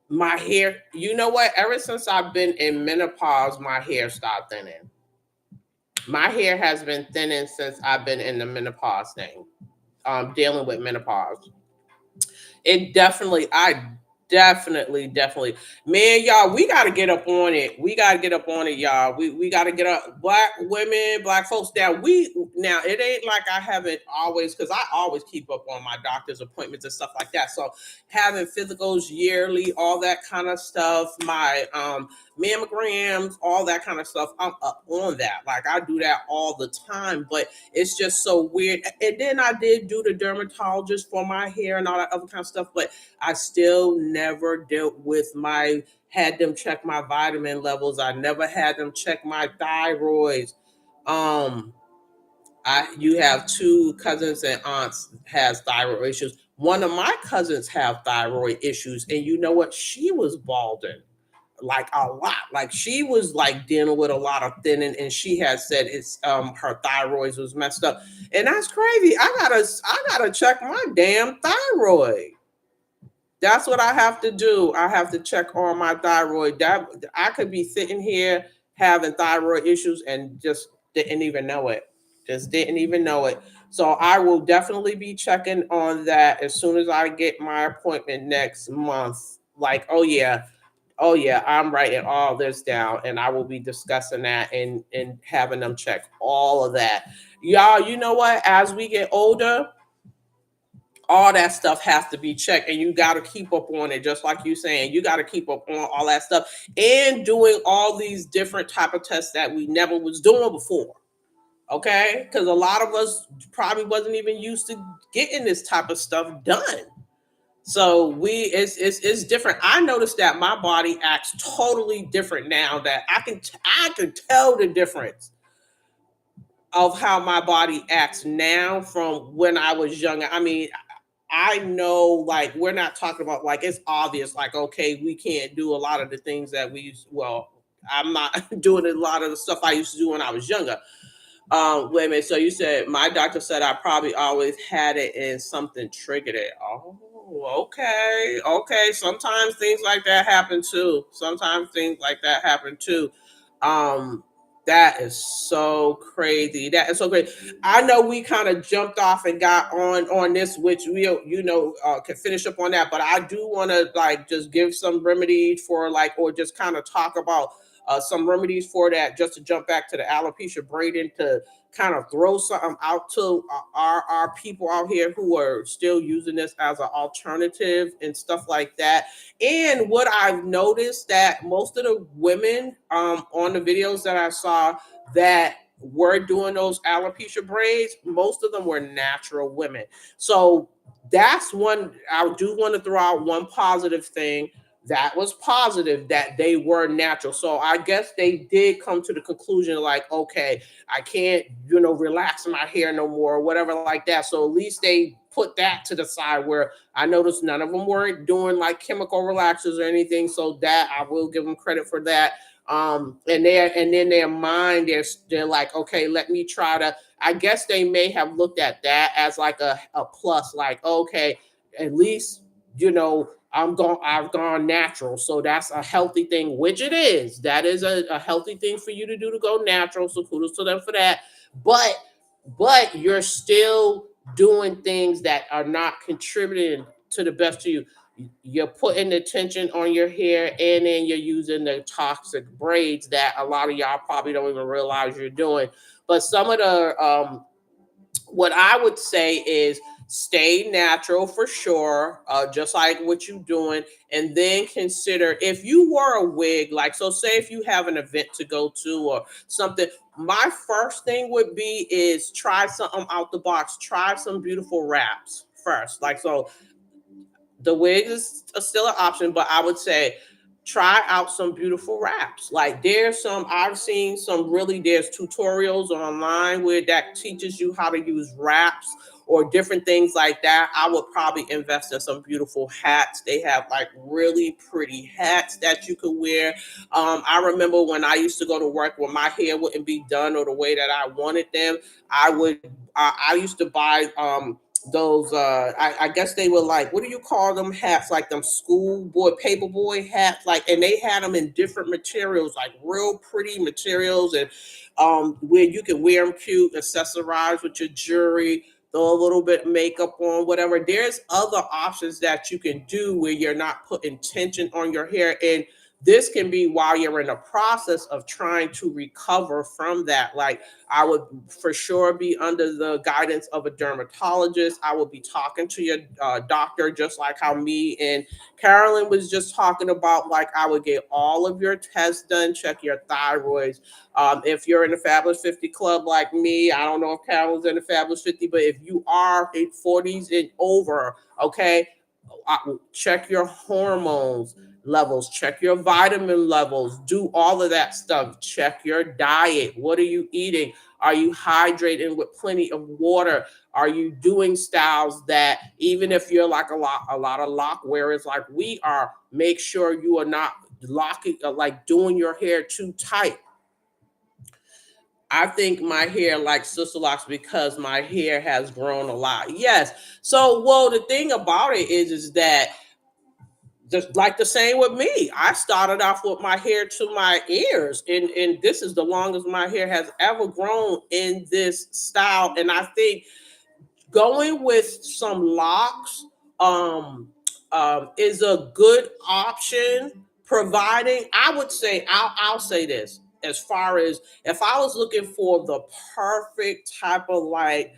my hair, you know what? Ever since I've been in menopause, my hair stopped thinning. My hair has been thinning since I've been in the menopause thing, dealing with menopause. It definitely, I definitely, man, y'all, we got to get up on it. We got to get up on it, y'all. We got to get up, black women, black folks. Now it ain't like I haven't always, because I always keep up on my doctor's appointments and stuff like that. So having physicals yearly, all that kind of stuff, my mammograms, all that kind of stuff, I'm up on that. Like I do that all the time, but it's just so weird. And then I did do the dermatologist for my hair and all that other kind of stuff, but I still never dealt with had them check my vitamin levels. I never had them check my thyroids. Um, you have two cousins and aunts has thyroid issues. One of my cousins have thyroid issues, and you know what? She was balding like a lot. Like she was like dealing with a lot of thinning, and she had said it's her thyroids was messed up, and that's crazy. I gotta check my damn thyroid. That's what I have to do. I have to check on my thyroid. That I could be sitting here having thyroid issues and just didn't even know it. Just didn't even know it. So I will definitely be checking on that as soon as I get my appointment next month. Like, oh yeah, I'm writing all this down, and I will be discussing that and having them check all of that. Y'all, you know what? As we get older, all that stuff has to be checked, and you got to keep up on it. Just like you saying, you got to keep up on all that stuff and doing all these different type of tests that we never was doing before. Okay, because a lot of us probably wasn't even used to getting this type of stuff done. So it's different. I noticed that my body acts totally different now. That I can tell the difference of how my body acts now from when I was younger. I mean, I know like we're not talking about like it's obvious like okay we can't do a lot of the things that we used. Well, I'm not doing a lot of the stuff I used to do when I was younger. Wait a minute. So you said my doctor said I probably always had it and something triggered it. Oh, okay, okay. Sometimes things like that happen too. Sometimes things like that happen too. Um, that is so crazy. That is so crazy. I know we kind of jumped off and got on this, which we can finish up on that. But I do want to like just give some remedies for like, or just kind of talk about some remedies for that. Just to jump back to the alopecia braiding to kind of throw something out to our people out here who are still using this as an alternative and stuff like that. And what I've noticed that most of the women on the videos that I saw that were doing those alopecia braids, most of them were natural women. So that's one I do want to throw out one positive thing that was positive that they were natural. So I guess they did come to the conclusion like, okay, I can't, relax my hair no more or whatever like that. So at least they put that to the side where I noticed none of them weren't doing like chemical relaxers or anything. So that I will give them credit for that. And then their mind, they're like, okay, let me try to. I guess they may have looked at that as like a plus, like okay, at least I've gone natural. So that's a healthy thing, which it is. That is a healthy thing for you to do, to go natural. So kudos to them for that. But you're still doing things that are not contributing to the best to you. You're putting the tension on your hair, and then you're using the toxic braids that a lot of y'all probably don't even realize you're doing. But some of the what I would say is stay natural for sure, just like what you're doing, and then consider if you wore a wig, like, so say if you have an event to go to or something. My first thing would be is try something out the box. Try some beautiful wraps first. Like, so the wig is still an option, but I would say try out some beautiful wraps. Like, there's some, I've seen some really, there's tutorials online where that teaches you how to use wraps or different things like that. I would probably invest in some beautiful hats. They have like really pretty hats that you could wear. I remember when I used to go to work, when my hair wouldn't be done or the way that I wanted them, I used to buy those I guess they were like, what do you call them hats, like them schoolboy paperboy hats, like, and they had them in different materials, like real pretty materials, and where you can wear them cute, accessorize with your jewelry, throw a little bit of makeup on, whatever. There's other options that you can do where you're not putting tension on your hair, and this can be while you're in the process of trying to recover from that. Like, I would for sure be under the guidance of a dermatologist. I would be talking to your doctor, just like how me and Carolyn was just talking about. Like, I would get all of your tests done, check your thyroids. If you're in the Fabulous 50 club like me, I don't know if Carolyn's in the Fabulous 50, but if you are in 40s and over, okay, check your hormones levels, check your vitamin levels, do all of that stuff. Check your diet. What are you eating? Are you hydrating with plenty of water? Are you doing styles that, even if you're like a lot of lock wearers like we are, make sure you are not locking, like doing your hair too tight. I think my hair like sister locks because my hair has grown a lot. Yes. So, well, the thing about it is that just like the same with me. I started off with my hair to my ears, and this is the longest my hair has ever grown in this style. And I think going with some locks um, is a good option, providing, I would say, I'll say this, as far as if I was looking for the perfect type of like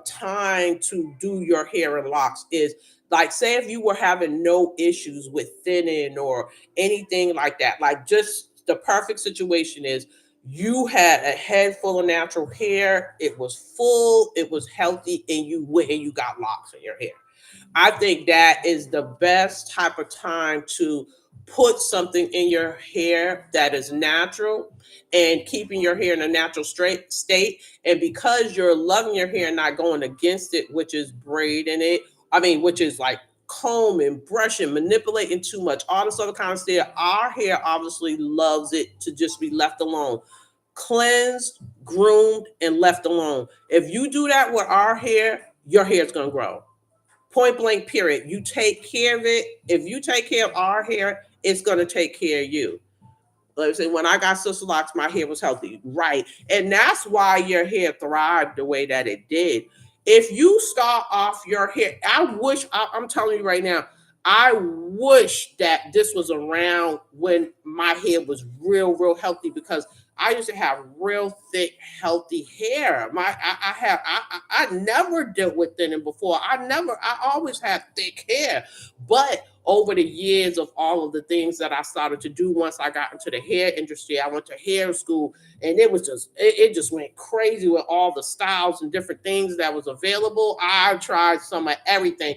time to do your hair and locks, is like, say if you were having no issues with thinning or anything like that, like, just the perfect situation is you had a head full of natural hair, it was full, it was healthy, and you went and you got locks in your hair. I think that is the best type of time to put something in your hair that is natural and keeping your hair in a natural straight state. And because you're loving your hair and not going against it, which is braiding it, I mean, which is like combing, brushing, manipulating too much, all this other kind of stuff, our hair obviously loves it to just be left alone, cleansed, groomed, and left alone. If you do that with our hair, your hair is going to grow. Point blank, period. You take care of it. If you take care of our hair, it's going to take care of you. Like I say, when I got sister locks, my hair was healthy, right? And that's why your hair thrived the way that it did. If you start off your hair, I'm telling you right now, I wish that this was around when my hair was real healthy, because I used to have real thick, healthy hair. I never dealt with thinning before. I always had thick hair, but over the years of all of the things that I started to do, once I got into the hair industry, I went to hair school, and it just went crazy with all the styles and different things that was available. I tried some of everything.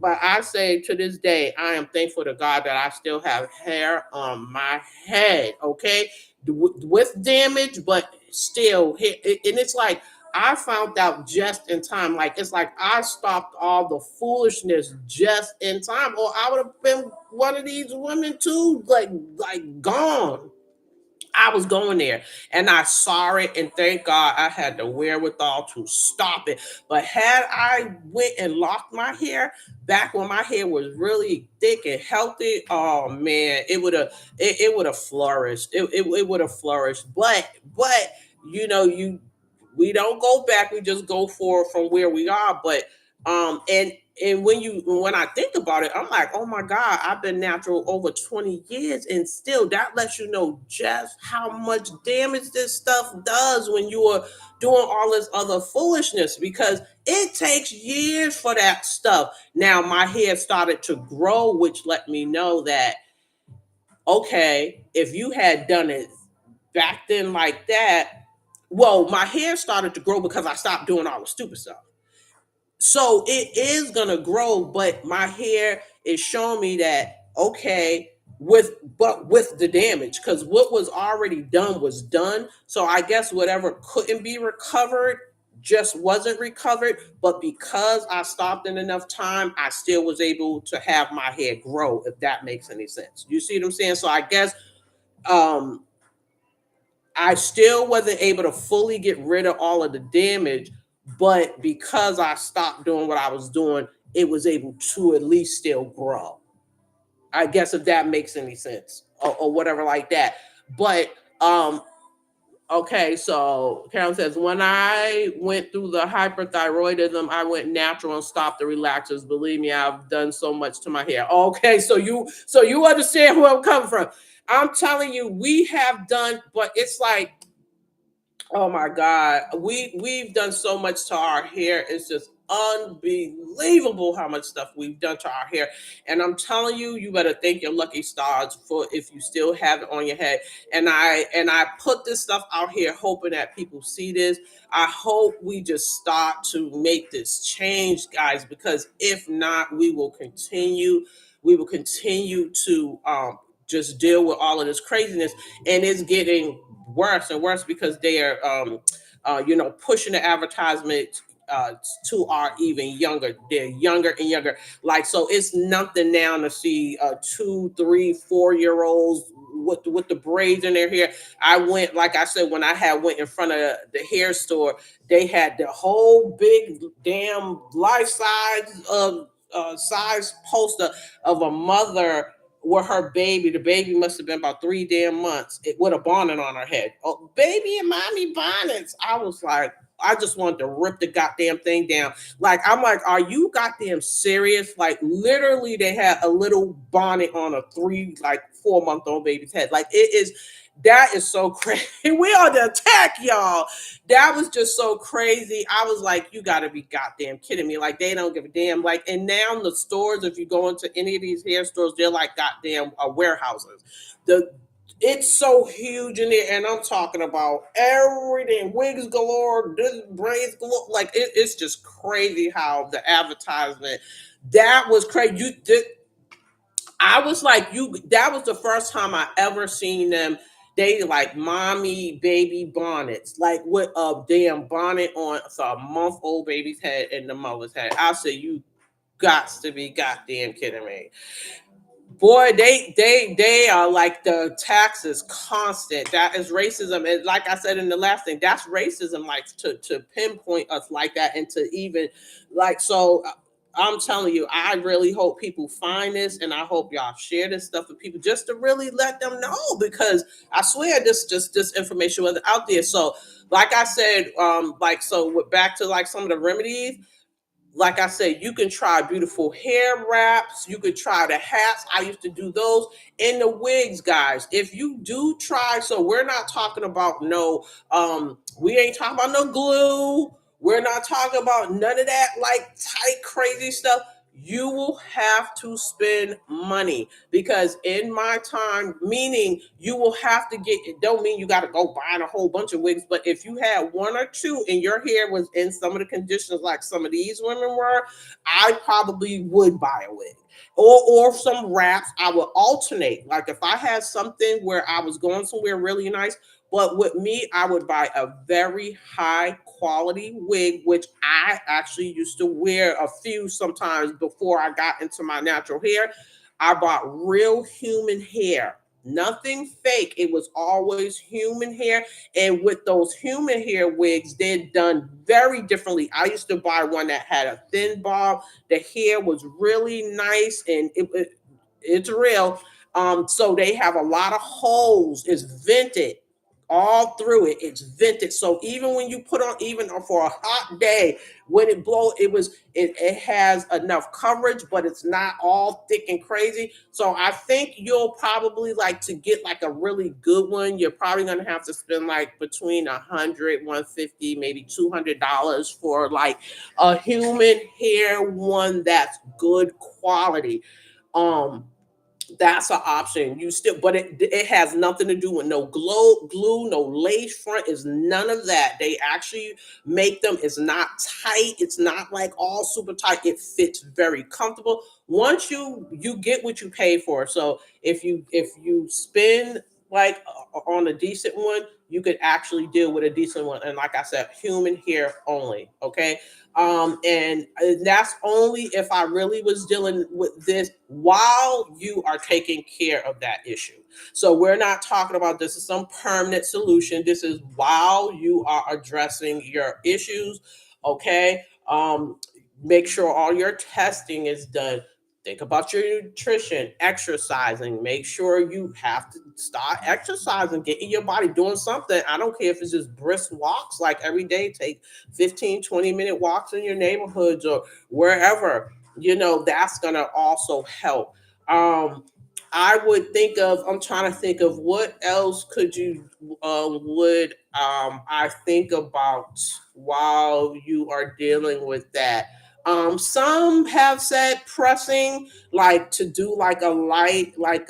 But I say to this day, I am thankful to God that I still have hair on my head, okay? With damage, but still, and it's like, I found out just in time. Like, it's like I stopped all the foolishness just in time, or I would have been one of these women too, like gone. I was going there and I saw it, and thank God I had the wherewithal to stop it. But had I went and locked my hair back when my hair was really thick and healthy, oh man, it would have flourished. It would have flourished. But you know, we don't go back, we just go forward from where we are. But and when I think about it, I'm like, oh my God, I've been natural over 20 years, and still that lets you know just how much damage this stuff does when you are doing all this other foolishness, because it takes years for that stuff. Now my hair started to grow, which let me know that okay, if you had done it back then like that, well, my hair started to grow because I stopped doing all the stupid stuff. So it is gonna grow, but my hair is showing me that okay, with the damage, because what was already done was done. So I guess whatever couldn't be recovered just wasn't recovered. But because I stopped in enough time, I still was able to have my hair grow, if that makes any sense. You see what I'm saying? So I guess um I still wasn't able to fully get rid of all of the damage, but because I stopped doing what I was doing, it was able to at least still grow. I guess if that makes any sense, or whatever like that. But okay, so Karen says when I went through the hyperthyroidism, I went natural and stopped the relaxers. Believe me, I've done so much to my hair. Okay, so you understand where I'm coming from. I'm telling you, we have done, but it's like, oh my God, we've done so much to our hair. It's just unbelievable how much stuff we've done to our hair. And I'm telling you, you better thank your lucky stars for if you still have it on your head. And I put this stuff out here hoping that people see this. I hope we just start to make this change, guys, because if not, we will continue. We will continue to just deal with all of this craziness, and it's getting worse and worse because they are pushing the advertisement uh, to our even younger. They're younger and younger. Like, so it's nothing now to see 2, 3, 4 year olds with the braids in their hair. I went, like I said, when I had went in front of the hair store, they had the whole big damn life size poster of a mother with her baby. The baby must have been about 3 damn months, with a bonnet on her head. Oh, baby and mommy bonnets. I was like, I just wanted to rip the goddamn thing down. Like, I'm like, are you goddamn serious? Like, literally, they had a little bonnet on a 4 month old baby's head. Like, it is. That is so crazy. We on the attack, y'all. That was just so crazy. I was like, you got to be goddamn kidding me. Like, they don't give a damn. Like, and now the stores, if you go into any of these hair stores, they're like goddamn warehouses. The It's so huge in there, and I'm talking about everything, wigs galore, this braids galore. Like, it's just crazy how the advertisement. That was crazy. I was like, you. That was the first time I ever seen them. They like mommy baby bonnets, like with a damn bonnet on so a month old baby's head and the mother's head. I said, you got to be goddamn kidding me. Boy, they are like, the tax is constant. That is racism. And like I said in the last thing, that's racism, like to pinpoint us like that, and to even like so. I'm telling you, I really hope people find this, and I hope y'all share this stuff with people just to really let them know, because I swear this information wasn't out there. So, like I said, back to like some of the remedies, like I said, you can try beautiful hair wraps. You could try the hats. I used to do those. And the wigs, guys. If you do try, so we're not talking about no, we ain't talking about no glue. We're not talking about none of that like tight, crazy stuff. You will have to spend money, because in my time, meaning you will have to get, it don't mean you got to go buying a whole bunch of wigs, but if you had one or two and your hair was in some of the conditions like some of these women were, I probably would buy a wig. Or some wraps. I would alternate. Like, if I had something where I was going somewhere really nice, but with me, I would buy a very high quality wig, which I actually used to wear a few sometimes before I got into my natural hair. I bought real human hair. nothing fake. It was always human hair. And with those human hair wigs, they're done very differently. I used to buy one that had a thin bob. The hair was really nice, and it's real. So they have a lot of holes. It's vented all through it. It's vented. So even when you put on, even for a hot day, when it blow, it has enough coverage, but it's not all thick and crazy. So I think you'll probably like to get like a really good one. You're probably gonna have to spend like between 100, 150, maybe $200 for like a human hair one that's good quality. Um, that's an option. You still, but it has nothing to do with no glue, no lace front. Is none of that. They actually make them. It's not tight. It's not like all super tight. It fits very comfortable. Once you get what you pay for. So if you spend like on a decent one, you could actually deal with a decent one. And like I said, human hair only. Okay. And that's only if I really was dealing with this while you are taking care of that issue. So we're not talking about this is some permanent solution. This is while you are addressing your issues. Okay. Make sure all your testing is done. Think about your nutrition, exercising. Make sure you have to start exercising, getting your body doing something. I don't care if it's just brisk walks, like every day. Take 15, 20-minute walks in your neighborhoods or wherever. That's going to also help. I'm trying to think of what else would I think about while you are dealing with that. Some have said pressing, like to do like a light, like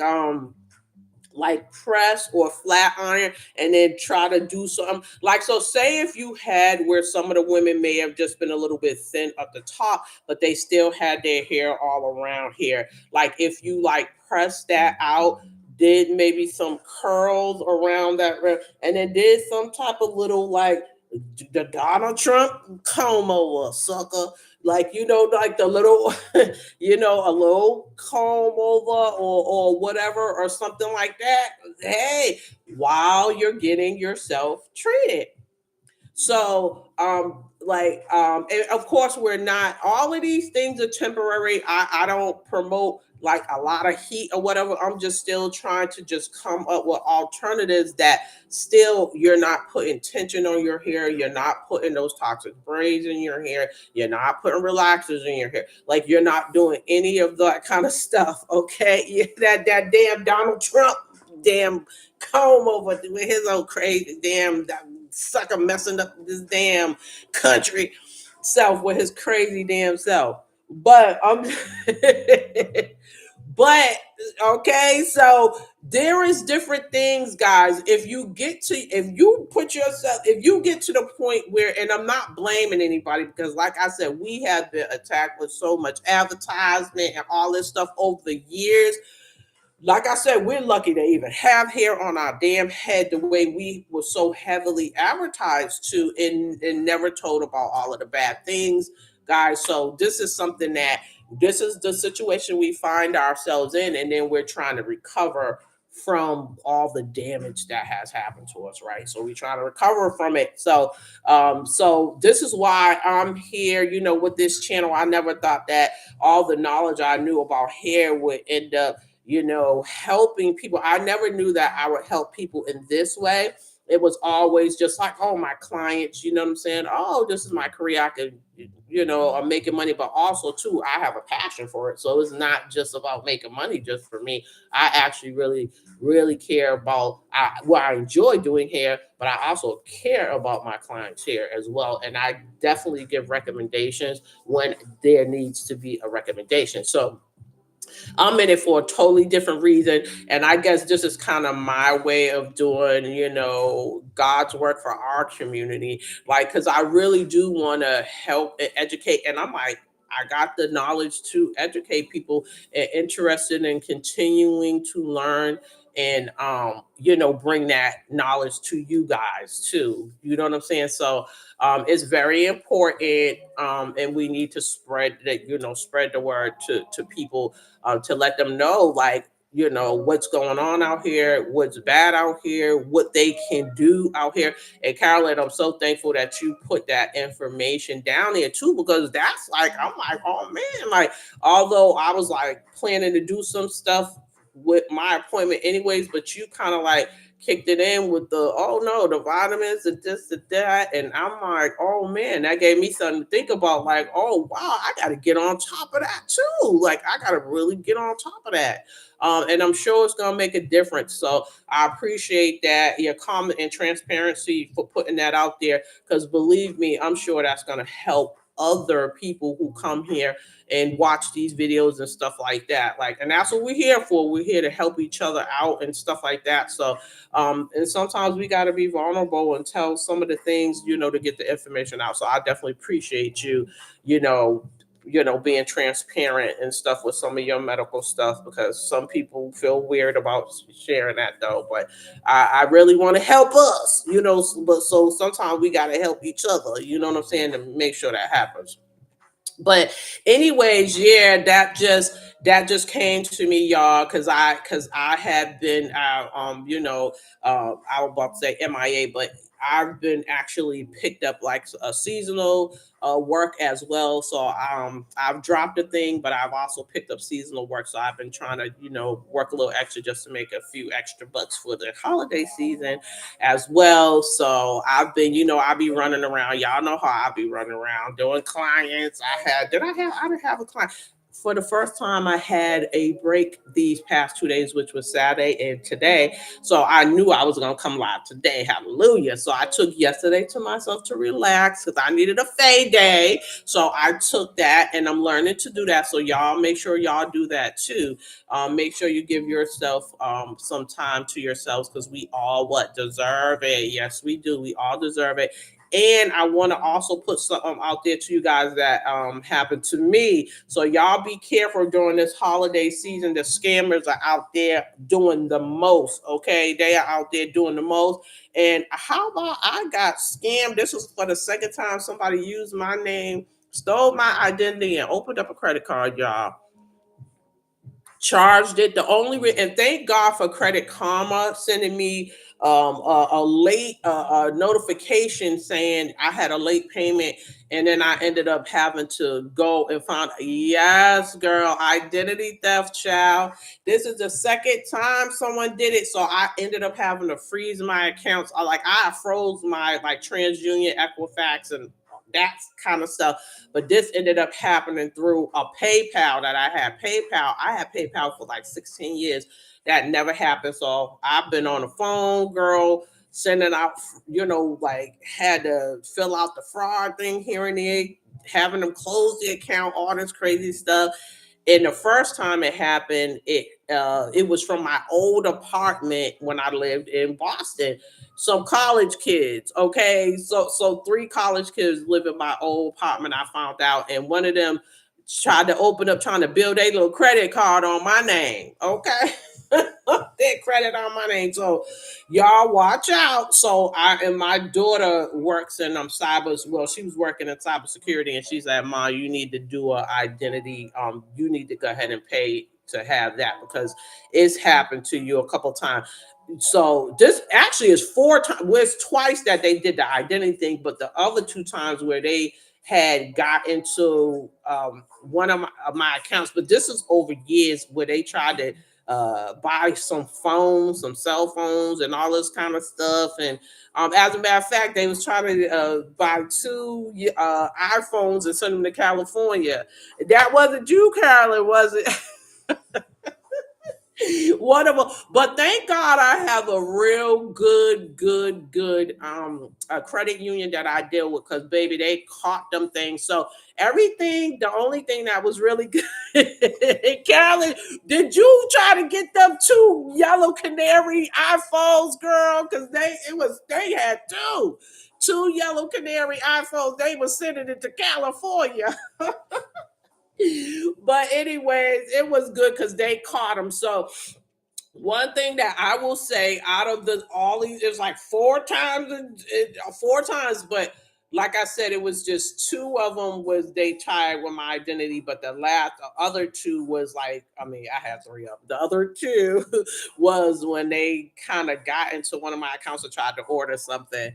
press or flat iron, and then try to do something like, so say if you had where some of the women may have just been a little bit thin at the top, but they still had their hair all around here, like if you like press that out, did maybe some curls around and then did some type of little like the Donald Trump comb over, sucker, like like the little a little comb over or whatever or something like that. Hey, while you're getting yourself treated. So, and of course, we're not. All of these things are temporary. I don't promote like a lot of heat or whatever. I'm just still trying to just come up with alternatives that still you're not putting tension on your hair. You're not putting those toxic braids in your hair. You're not putting relaxers in your hair. Like you're not doing any of that kind of stuff. Okay, yeah, that damn Donald Trump damn comb over with his old crazy damn sucker messing up this damn country self with his crazy damn self. But but okay, so there is different things, guys. If you get to the point where, and I'm not blaming anybody because, like I said, we have been attacked with so much advertisement and all this stuff over the years. Like I said, we're lucky to even have hair on our damn head the way we were so heavily advertised to and never told about all of the bad things, guys. So this is the situation we find ourselves in, and then we're trying to recover from all the damage that has happened to us, right? So we try to recover from it. So this is why I'm here, with this channel. I never thought that all the knowledge I knew about hair would end up helping people. I never knew that I would help people in this way. It was always just like, oh, my clients, you know what I'm saying? Oh, this is my career. I could, I'm making money, but also too, I have a passion for it. So it's not just about making money just for me. I actually really, really care about I enjoy doing hair, but I also care about my clients' hair as well. And I definitely give recommendations when there needs to be a recommendation. So I'm in it for a totally different reason. And I guess this is kind of my way of doing, God's work for our community. Like, because I really do want to help and educate. And I'm like, I got the knowledge to educate people and interested in continuing to learn and bring that knowledge to you guys too. You know what I'm saying? So it's very important, and we need to spread the word to people, to let them know, like, what's going on out here, what's bad out here, what they can do out here. And Carolyn, I'm so thankful that you put that information down there too, because that's like, I'm like, oh man, like, although I was like planning to do some stuff with my appointment anyways, but you kind of like kicked it in with the, oh no, the vitamins and this and that. And I'm like, oh man, that gave me something to think about. Like, oh wow, I got to get on top of that too. Like, I got to really get on top of that. And I'm sure it's going to make a difference. So I appreciate that, your comment and transparency for putting that out there. Because believe me, I'm sure that's going to help other people who come here and watch these videos and stuff like that. Like, and that's what we're here for. We're here to help each other out and stuff like that. So, and sometimes we got to be vulnerable and tell some of the things, to get the information out. So I definitely appreciate you, you know, being transparent and stuff with some of your medical stuff, because some people feel weird about sharing that though. But I really want to help us, but so sometimes we got to help each other, you know what I'm saying, to make sure that happens. But anyways, yeah, that just came to me, y'all, because I have been I was about to say MIA, but I've been actually picked up like a seasonal work as well. So I've dropped a thing, but I've also picked up seasonal work. So I've been trying to work a little extra just to make a few extra bucks for the holiday season as well. So I've been, I be running around. Y'all know how I be running around doing clients. I didn't have a client. For the first time, I had a break these past 2 days, which was Saturday and today. So I knew I was going to come live today. Hallelujah. So I took yesterday to myself to relax because I needed a fade day. So I took that, and I'm learning to do that. So y'all make sure y'all do that too. Make sure you give yourself some time to yourselves, because we all what deserve it. Yes, we do. We all deserve it. And I want to also put something out there to you guys that happened to me. So y'all be careful during this holiday season. The scammers are out there doing the most. Okay, they are out there doing the most. And how about I got scammed? This was for the second time. Somebody used my name, stole my identity, and opened up a credit card, y'all. Charged it. And thank God for Credit Karma sending me a late notification saying I had a late payment, and then I ended up having to go and find, yes, girl, identity theft, child. This is the second time someone did it, so I ended up having to freeze my accounts. I froze my like TransUnion, Equifax, and that kind of stuff. But this ended up happening through a PayPal that I had. I had PayPal for like 16 years. That never happened. So I've been on the phone, girl, sending out, like had to fill out the fraud thing here and there, having them close the account, all this crazy stuff. And the first time it happened, it was from my old apartment when I lived in Boston. Some college kids, okay, so three college kids live in my old apartment. I found out, and one of them tried to open up, trying to build a little credit card on my name. Okay, their credit on my name. So y'all watch out. So my daughter works in cyber. Well, she was working in cybersecurity, and she said, "Ma, you need to do a identity. You need to go ahead and pay to have that, because it's happened to you a couple times." So this actually is four times. Well, it's twice that they did the identity thing, but the other two times where they had got into one of my accounts. But this is over years, where they tried to buy some phones, some cell phones, and all this kind of stuff. And as a matter of fact, they was trying to buy two iPhones and send them to California. That wasn't you, Carolyn, was it? One of them. But thank God I have a real good a credit union that I deal with, because baby, they caught them things. So everything, the only thing that was really good. Carolyn, did you try to get them two yellow canary iPhones, girl? Because they had two yellow canary iPhones. They were sending it to California. But anyways, it was good because they caught them. So one thing that I will say, out of the all these, it's like four times, but like I said, it was just two of them was they tied with my identity, but the other two was like, I mean, I had three of them. The other two was when they kind of got into one of my accounts and tried to order something.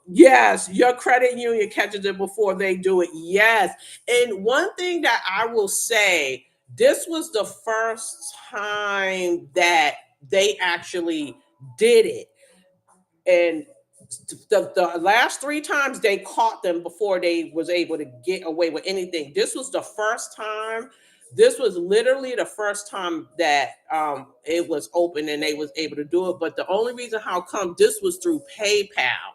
Yes, your credit union catches it before they do it. Yes. And one thing that I will say, this was the first time that they actually did it. And the last three times they caught them before they was able to get away with anything. This was the first time. This was literally the first time that it was open and they was able to do it. But the only reason how come this was through PayPal.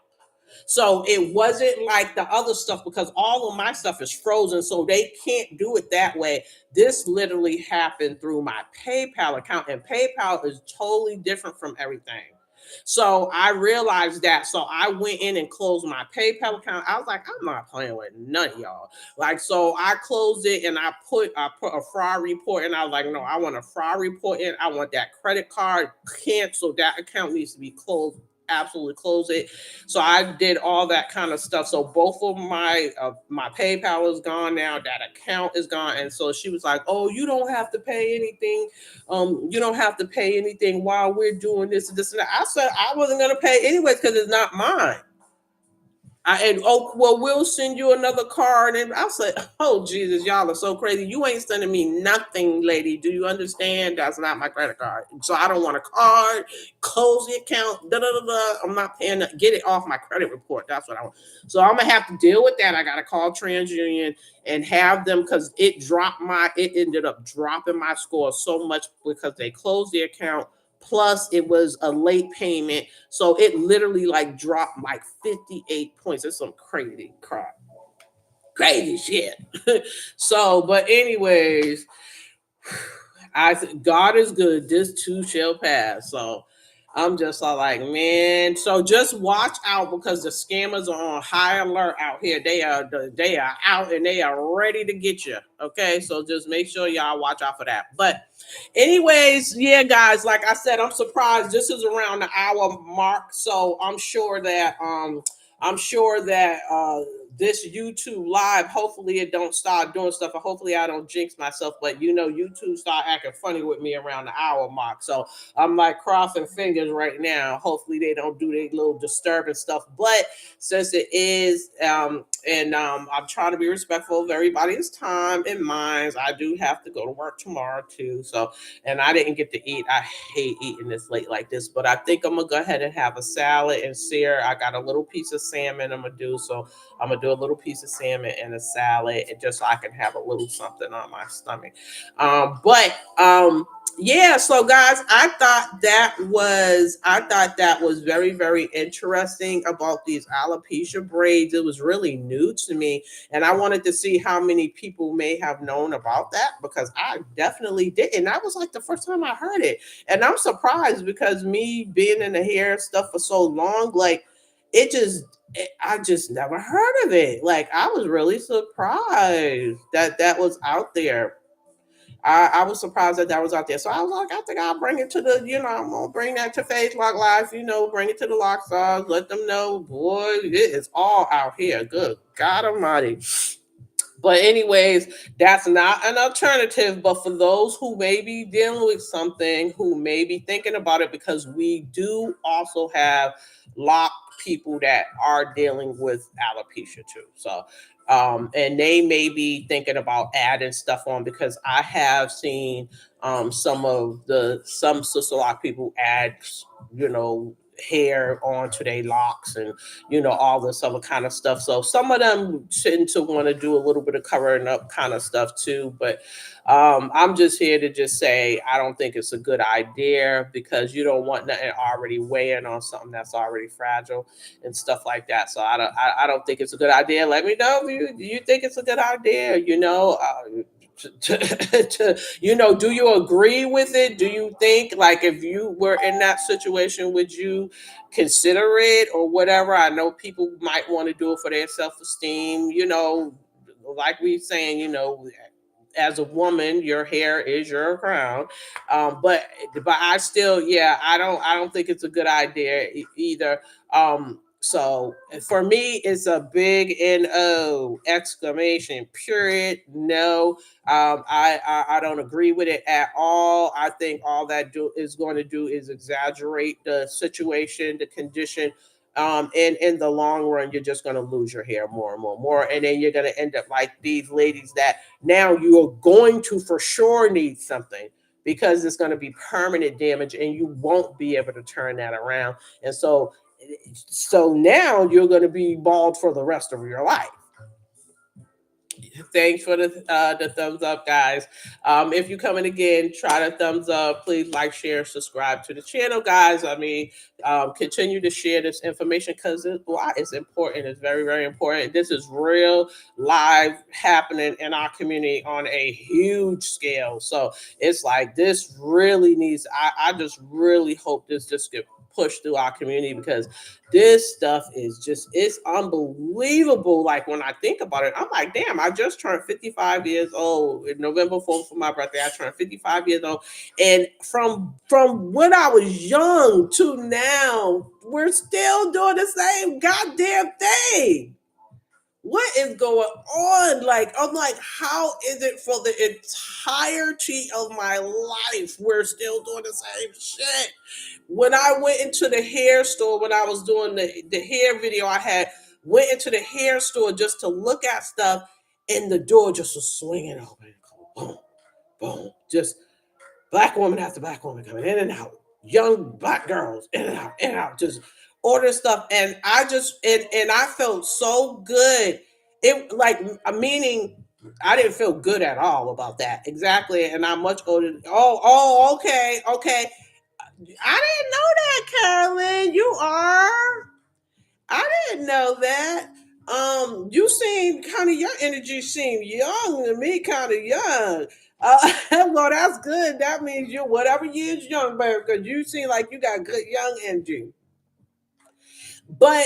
So it wasn't like the other stuff because all of my stuff is frozen, so they can't do it that way. This literally happened through my PayPal account, and PayPal is totally different from everything. So I realized that. So I went in and closed my PayPal account. I was like, I'm not playing with none of y'all. Like, so I closed it and I put a fraud report, and I was like, no, I want a fraud report in. I want that credit card canceled. That account needs to be closed. Absolutely close it. So I did all that kind of stuff. So both of my PayPal is gone now. That account is gone. And so she was like, "Oh, you don't have to pay anything. You don't have to pay anything while we're doing this and this and that." I said I wasn't gonna pay anyways because it's not mine. And oh well, we'll send you another card. And I said, oh Jesus, y'all are so crazy. You ain't sending me nothing, lady. Do you understand? That's not my credit card. So I don't want a card. Close the account. Da da da da. I'm not paying. Get it off my credit report. That's what I want. So I'm gonna have to deal with that. I gotta call TransUnion and have them because it dropped my. It ended up dropping my score so much because they closed the account. Plus, it was a late payment, so it literally like dropped like 58 points. It's some crazy crap, crazy shit. So, but anyways, God is good. This too shall pass. So I'm just all like, man. So just watch out because the scammers are on high alert out here. They are out and they are ready to get you. Okay, so just make sure y'all watch out for that. But anyways, yeah, guys, like I said, I'm surprised this is around the hour mark. So I'm sure that this YouTube live, hopefully it don't start doing stuff, and hopefully I don't jinx myself. But YouTube start acting funny with me around the hour mark, so I'm like crossing fingers right now. Hopefully they don't do their little disturbing stuff. But since it is, and I'm trying to be respectful of everybody's time and minds. I do have to go to work tomorrow too, so and I didn't get to eat. I hate eating this late like this, but I think I'm gonna go ahead and have a salad and sear. I got a little piece of salmon I'm gonna do, so I'm gonna do a little piece of salmon and a salad, and just so I can have a little something on my stomach. But yeah, so guys, I thought that was very, very interesting about these alopecia braids. It was really new to me, and I wanted to see how many people may have known about that because I definitely did, and that was like the first time I heard it. And I'm surprised because me being in the hair stuff for so long, like it just I just never heard of it. Like I was really surprised that that was out there. I was surprised that that was out there. So I was like, I think I'll bring it to I'm gonna bring that to Face Lock Live, bring it to the Lock Stars, let them know, boy, it is all out here. Good God Almighty. But anyways, that's not an alternative. But for those who may be dealing with something, who may be thinking about it, because we do also have lock people that are dealing with alopecia too. So and they may be thinking about adding stuff on because I have seen some sister lock people add, you know, hair onto their locks and all this other kind of stuff. So some of them tend to want to do a little bit of covering up kind of stuff too. But I'm just here to just say I don't think it's a good idea because you don't want nothing already weighing on something that's already fragile and stuff like that. So I don't think it's a good idea. Let me know if you think it's a good idea. Do you agree with it? Do you think, like, if you were in that situation, would you consider it or whatever? I know people might want to do it for their self-esteem, like we saying, as a woman, your hair is your crown. But I still, yeah, I don't think it's a good idea either. So for me, it's a big no exclamation period. No, I don't agree with it at all. I think all that do is going to do is exaggerate the situation, the condition. And in the long run, you're just going to lose your hair more and more and more, and then you're going to end up like these ladies that now you are going to for sure need something because it's going to be permanent damage, and you won't be able to turn that around. And so now you're going to be bald for the rest of your life. Thanks for the thumbs up, guys. If you come in again, try to thumbs up. Please like, share, subscribe to the channel, guys. I mean, continue to share this information because why it's important. It's very, very important. This is real live happening in our community on a huge scale. So it's like this really needs. I just really hope this just get pushed through our community because this stuff is just it's unbelievable. Like when I think about it, I'm like, damn, I just turned 55 years old. In November 4th for my birthday, I turned 55 years old. And from when I was young to now, we're still doing the same goddamn thing. What is going on? Like, I'm like, how is it for the entirety of my life? We're still doing the same shit. When I went into the hair store, when I was doing the hair video, I had went into the hair store just to look at stuff, and the door just was swinging open. Boom, boom. Just black woman after black woman coming in and out. Young black girls in and out, just order stuff. And I just and I felt so good. It like meaning I didn't feel good at all about that. Exactly. And I'm much older. Okay, okay. I didn't know that, Carolyn. You are. I didn't know that. You seem kind of your energy seemed young to me, kind of young. Well, that's good. That means you're whatever years young, baby, because you seem like you got good young energy. But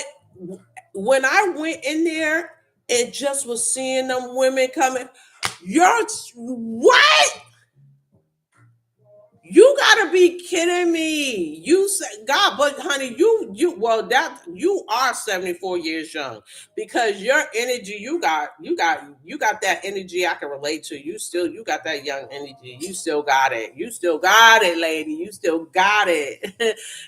when I went in there and just was seeing them women coming, you're what? You gotta be kidding me. You said God, but honey, you well that you are 74 years young because your energy, you got that energy I can relate to. You got that young energy. You still got it. You still got it, lady. You still got it.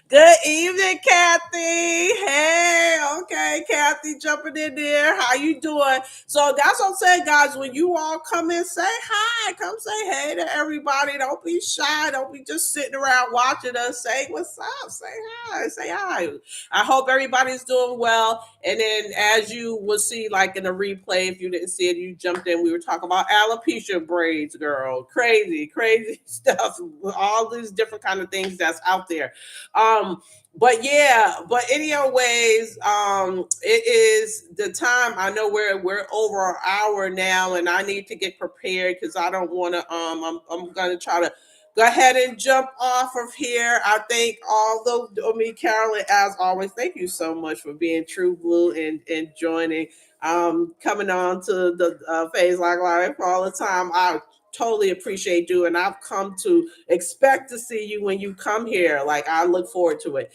Good evening, Kathy. Hey, okay, Kathy jumping in there. How you doing? So that's what I'm saying, guys. When you all come in, say hi. Come say hey to everybody. Don't be shy. Don't be just sitting around watching us. Say what's up. Say hi. Say hi. I hope everybody's doing well. And then, as you will see, like in the replay, if you didn't see it, you jumped in. We were talking about alopecia braids, girl. Crazy, crazy stuff. All these different kind of things that's out there. But yeah, but anyways, it is the time. I know we're over an hour now, and I need to get prepared because I don't want to. I'm gonna try to go ahead and jump off of here. I thank all the me, Carolyn, as always. Thank you so much for being True Blue and joining. Coming on to the phase like life all the time. I totally appreciate you, and I've come to expect to see you when you come here. Like I look forward to it.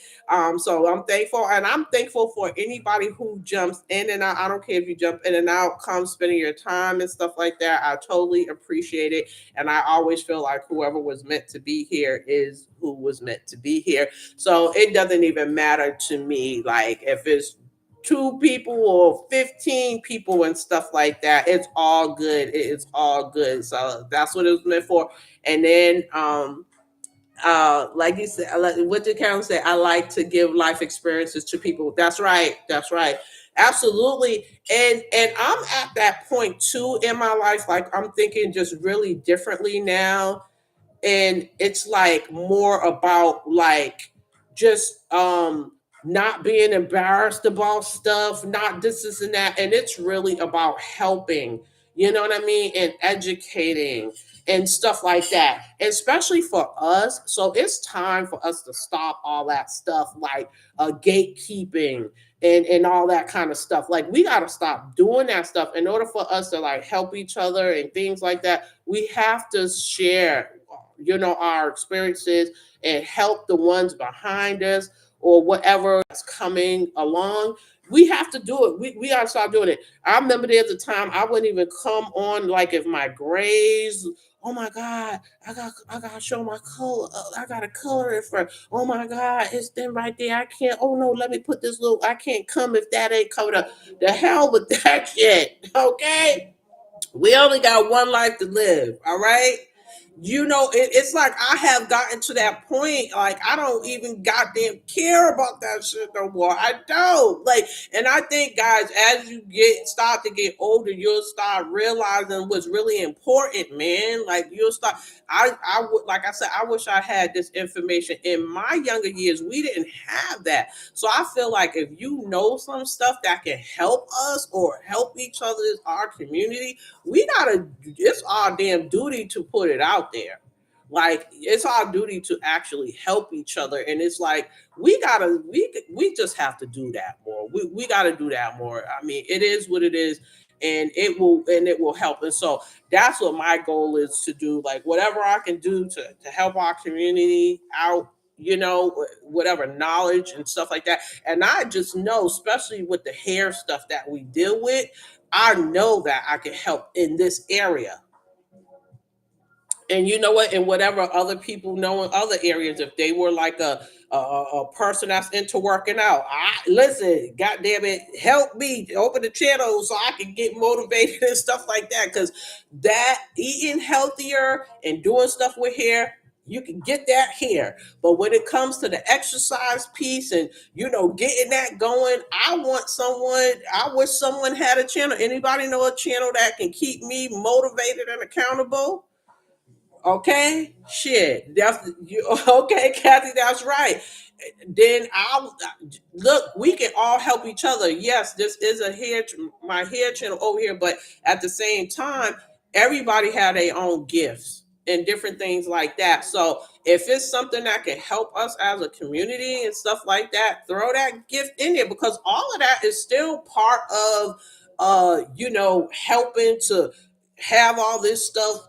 So I'm thankful, and I'm thankful for anybody who jumps in and out. I don't care if you jump in and out, come spending your time and stuff like that. I totally appreciate it, and I always feel like whoever was meant to be here is who was meant to be here. So it doesn't even matter to me, like if it's two people or 15 people and stuff like that. It's all good. It's all good. So that's what it was meant for. And then like you said, what did Karen say? I like to give life experiences to people. That's right. That's right. Absolutely. And I'm at that point too in my life. Like I'm thinking just really differently now, and it's like more about like just not being embarrassed about stuff, not this and that, and it's really about helping, you know what I mean, and educating and stuff like that, especially for us. So it's time for us to stop all that stuff like gatekeeping and all that kind of stuff. Like we got to stop doing that stuff in order for us to like help each other and things like that. We have to share, you know, our experiences and help the ones behind us, or whatever that's coming along. We have to do it. We gotta start doing it. I remember there's a time I wouldn't even come on, like if my grays. Oh my God, I gotta show my color. I gotta color it for. Oh my God, it's them right there. I can't. Oh no, let me put this little. I can't come if that ain't covered up. The hell with that shit. Okay, we only got one life to live. All right. It's like I have gotten to that point. Like I don't even goddamn care about that shit no more. I don't like, and I think, guys, as you start to get older, you'll start realizing what's really important, man. Like you'll start. I would, like I said, I wish I had this information in my younger years. We didn't have that, so I feel like if you know some stuff that can help us or help each other, our community, we gotta, it's our damn duty to put it out there. Like it's our duty to actually help each other. And it's like we just have to do that more. We gotta do that more. I mean, it is what it is, and it will help. And so that's what my goal is to do. Like whatever I can do to help our community out, whatever knowledge and stuff like that. And I just know, especially with the hair stuff that we deal with, I know that I can help in this area. And you know what? And whatever other people know in other areas, if they were like a person that's into working out, I listen, God damn it, help me open the channel so I can get motivated and stuff like that. Because that eating healthier and doing stuff with hair, you can get that here. But when it comes to the exercise piece and getting that going, I wish someone had a channel. Anybody know a channel that can keep me motivated and accountable? Okay, shit. That's you. Okay, Kathy. That's right. Then I'll look. We can all help each other. Yes, this is my hair channel over here, but at the same time, everybody have their own gifts and different things like that. So if it's something that can help us as a community and stuff like that, throw that gift in there, because all of that is still part of helping to have all this stuff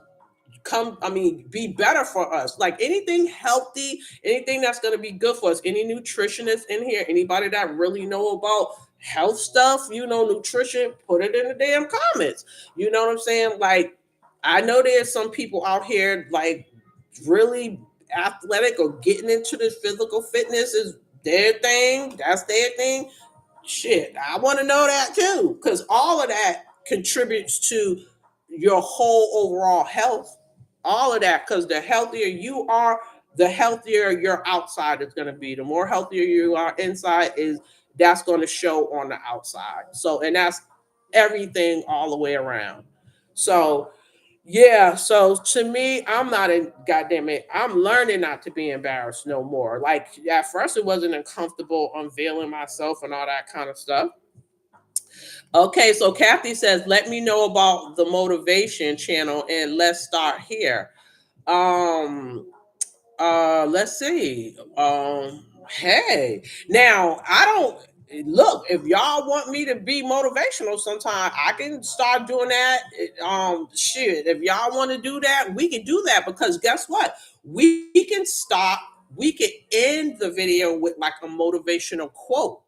be better for us. Like anything healthy, anything that's going to be good for us. Any nutritionists in here, anybody that really know about health stuff, nutrition, put it in the damn comments. You know what I'm saying? Like I know there's some people out here like really athletic or getting into this physical fitness is their thing. That's their thing. Shit, I want to know that too, because all of that contributes to your whole overall health. All of that, because the healthier you are, the healthier your outside is going to be. The more healthier you are inside, is that's going to show on the outside. So, and that's everything all the way around. So, yeah, so to me, I'm not in goddamn it. I'm learning not to be embarrassed no more. Like at first it wasn't uncomfortable unveiling myself and all that kind of stuff. Okay, so Kathy says, let me know about the motivation channel and let's start here. Um let's see. Hey, now I don't look. If y'all want me to be motivational, sometime I can start doing that. Shit. If y'all want to do that, we can do that, because guess what? We can stop. We can end the video with like a motivational quote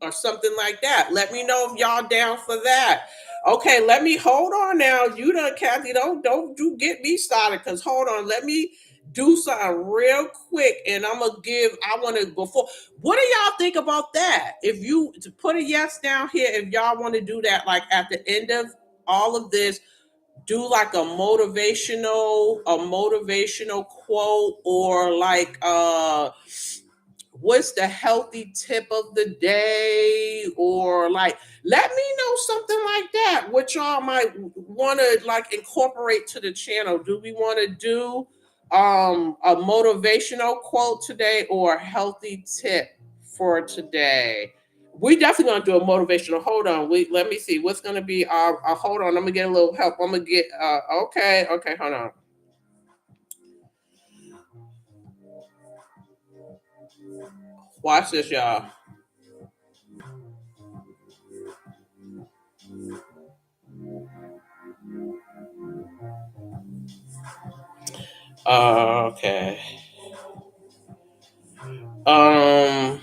or something like that. Let me know if y'all down for that. Okay, let me hold on now. You done, Kathy. Don't you get me started. Cause hold on, let me do something real quick, and I'm gonna give. I want to before. What do y'all think about that? If you to put a yes down here, if y'all want to do that, like at the end of all of this, do like a motivational quote, or like what's the healthy tip of the day, or like let me know something like that, what y'all might want to like incorporate to the channel. Do we want to do a motivational quote today or a healthy tip for today? We definitely gonna do a motivational. Hold on, let me see what's gonna be our hold on, I'm gonna get a little help. I'm gonna get okay, hold on. Watch this, y'all. Okay. Um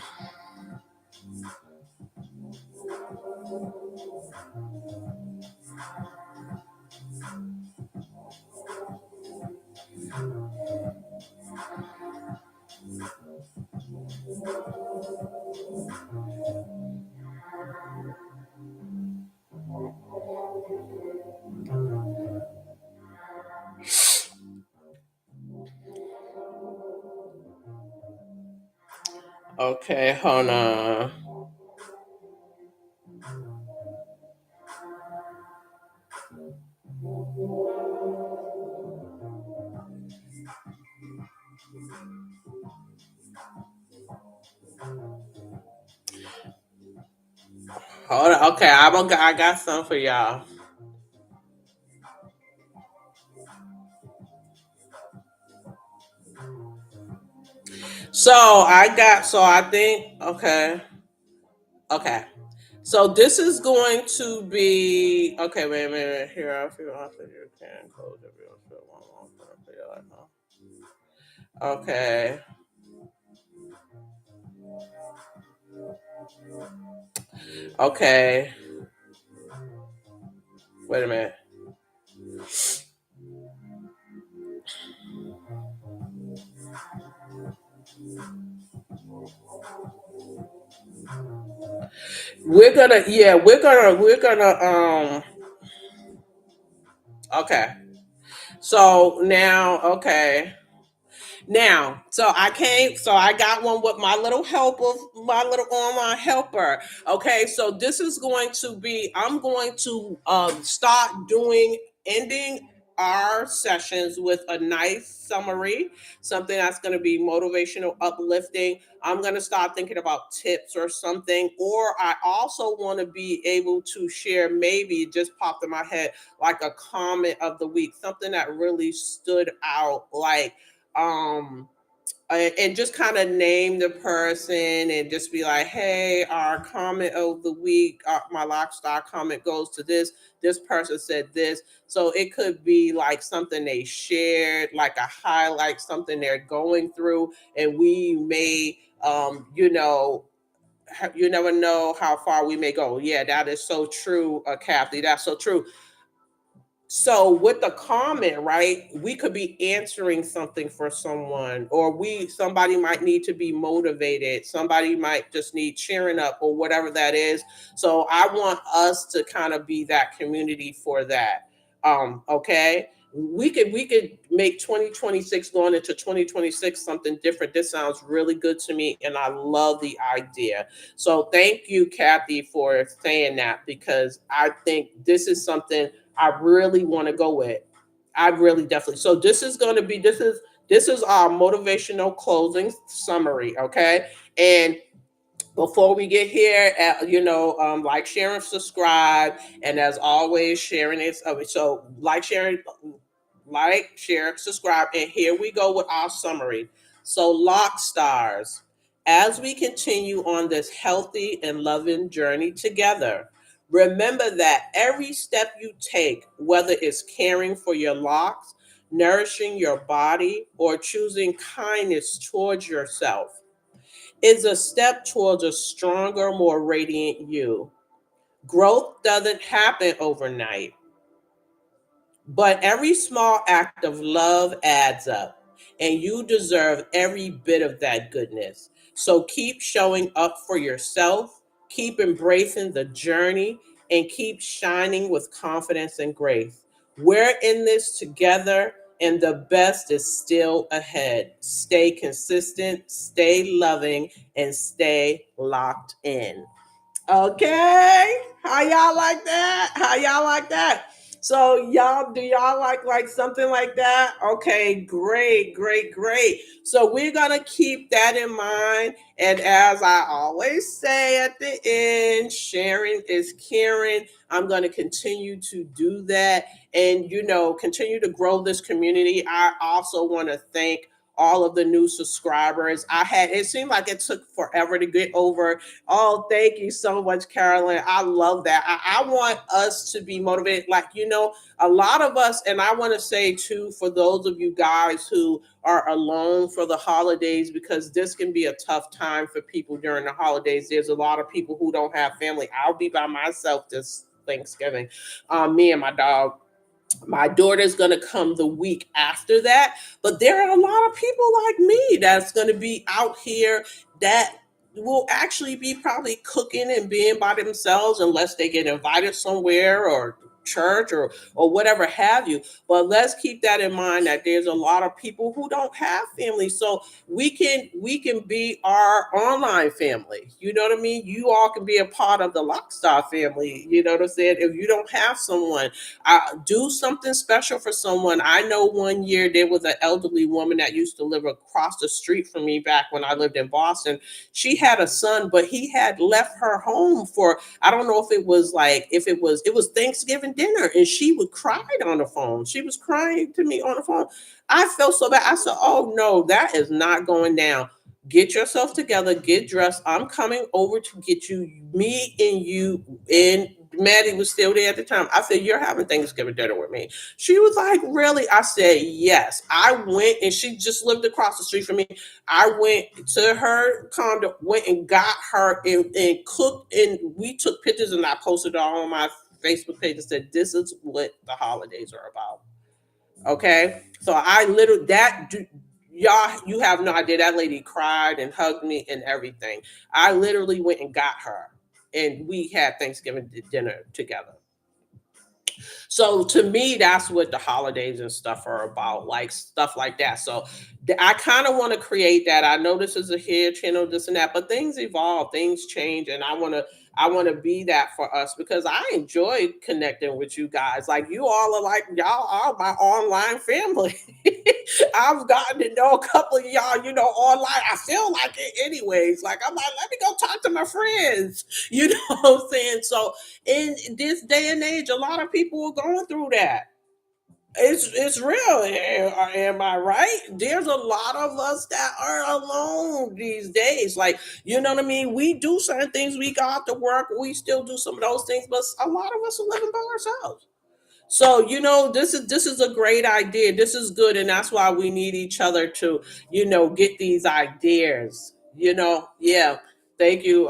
Okay, hold on. Hold on. Okay, I got some for y'all. So I think okay. So this is going to be okay. Wait. Here, I feel you can close everyone. Okay, okay. Wait a minute. We're gonna okay. So now, okay. Now, so I got one with my little helper, my little online helper. Okay, so this is going to be, I'm going to start ending our sessions with a nice summary, something that's going to be motivational, uplifting. I'm going to start thinking about tips or something, or I also want to be able to share, maybe it just popped in my head, like a comment of the week, something that really stood out, like um and just kind of name the person and just be like, hey, our comment of the week, my lifestyle comment goes to this person said this. So it could be like something they shared, like a highlight, something they're going through, and we may you never know how far we may go. Yeah, that is so true, Kathy, that's so true. So with the comment, right, we could be answering something for someone, or somebody might need to be motivated, somebody might just need cheering up or whatever that is. So I want us to kind of be that community for that. Okay. We could make 2026 going into 2026 something different. This sounds really good to me and I love the idea. So thank you, Kathy, for saying that, because I think this is something I really want to go with. I really definitely. So this is our motivational closing summary, okay? And before we get here, like, share, and subscribe, and as always, sharing is so like, share, subscribe, and here we go with our summary. So, lock stars, as we continue on this healthy and loving journey together, remember that every step you take, whether it's caring for your locks, nourishing your body, or choosing kindness towards yourself, is a step towards a stronger, more radiant you. Growth doesn't happen overnight, but every small act of love adds up, and you deserve every bit of that goodness. So keep showing up for yourself, keep embracing the journey, and keep shining with confidence and grace. We're in this together, and the best is still ahead. Stay consistent, stay loving, and stay locked in. Okay. How y'all like that? How y'all like that? So do y'all like something like that? Okay, great. So we're gonna keep that in mind. And as I always say at the end, sharing is caring. I'm gonna continue to do that and continue to grow this community. I also want to thank all of the new subscribers. It seemed like it took forever to get over. Oh, thank you so much, Carolyn. I love that. I want us to be motivated. Like, a lot of us, and I want to say too, for those of you guys who are alone for the holidays, because this can be a tough time for people during the holidays. There's a lot of people who don't have family. I'll be by myself this Thanksgiving. Me and my dog. My daughter's going to come the week after that, but there are a lot of people like me that's going to be out here that will actually be probably cooking and being by themselves unless they get invited somewhere or church or whatever have you. But let's keep that in mind that there's a lot of people who don't have family. So we can be our online family. You know what I mean? You all can be a part of the Lockstar family. You know what I'm saying? If you don't have someone, do something special for someone. I know one year there was an elderly woman that used to live across the street from me back when I lived in Boston. She had a son, but he had left her home for, I don't know if it was like, if it was Thanksgiving dinner, and she would cry on the phone. She was crying to me on the phone. I felt so bad. I said, "Oh no, that is not going down. Get yourself together, get dressed. I'm coming over to get you, me and you." And Maddie was still there at the time. I said, "You're having Thanksgiving dinner with me." She was like, "Really?" I said, "Yes." I went, and she just lived across the street from me. I went to her condo, went and got her and cooked, and we took pictures, and I posted it all on my Facebook page and said, "This is what the holidays are about." Okay, so I literally y'all, you have no idea. That lady cried and hugged me and everything. I literally went and got her, and we had Thanksgiving dinner together. So to me, that's what the holidays and stuff are about, like stuff like that. So I kind of want to create that. I know this is a hair channel, this and that, but things evolve, things change, and I want to be that for us because I enjoy connecting with you guys. Like you all are like y'all are my online family. I've gotten to know a couple of y'all, online. I feel like it anyways. Like I'm like, let me go talk to my friends. You know what I'm saying? So in this day and age, a lot of people are going through that. It's real. Am I right? There's a lot of us that are alone these days. Like, you know what I mean? We do certain things. We got to work. We still do some of those things, but a lot of us are living by ourselves. So, this is a great idea. This is good, and that's why we need each other to, get these ideas. Yeah. Thank you,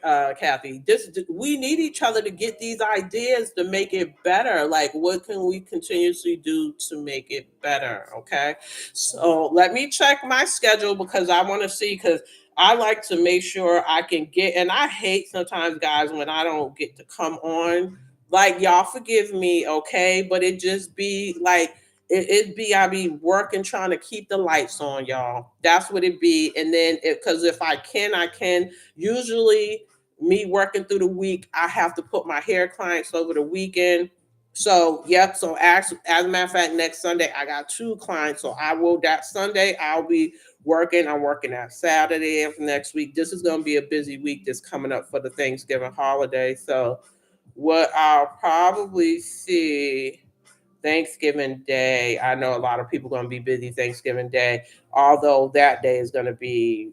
Kathy. We need each other to get these ideas to make it better. Like, what can we continuously do to make it better? Okay. So let me check my schedule because I want to see because I like to make sure I can get. And I hate sometimes, guys, when I don't get to come on, like y'all forgive me, okay? But it just be like it be I be working trying to keep the lights on, y'all. That's what it be. And then because if I can, I can. Usually me working through the week, I have to put my hair clients over the weekend. So yep. So as a matter of fact, next Sunday I got two clients. So I will that Sunday I'll be working. I'm working that Saturday of next week. This is gonna be a busy week that's coming up for the Thanksgiving holiday. So what I'll probably see Thanksgiving Day. I know a lot of people going to be busy Thanksgiving Day, although that day is going to be,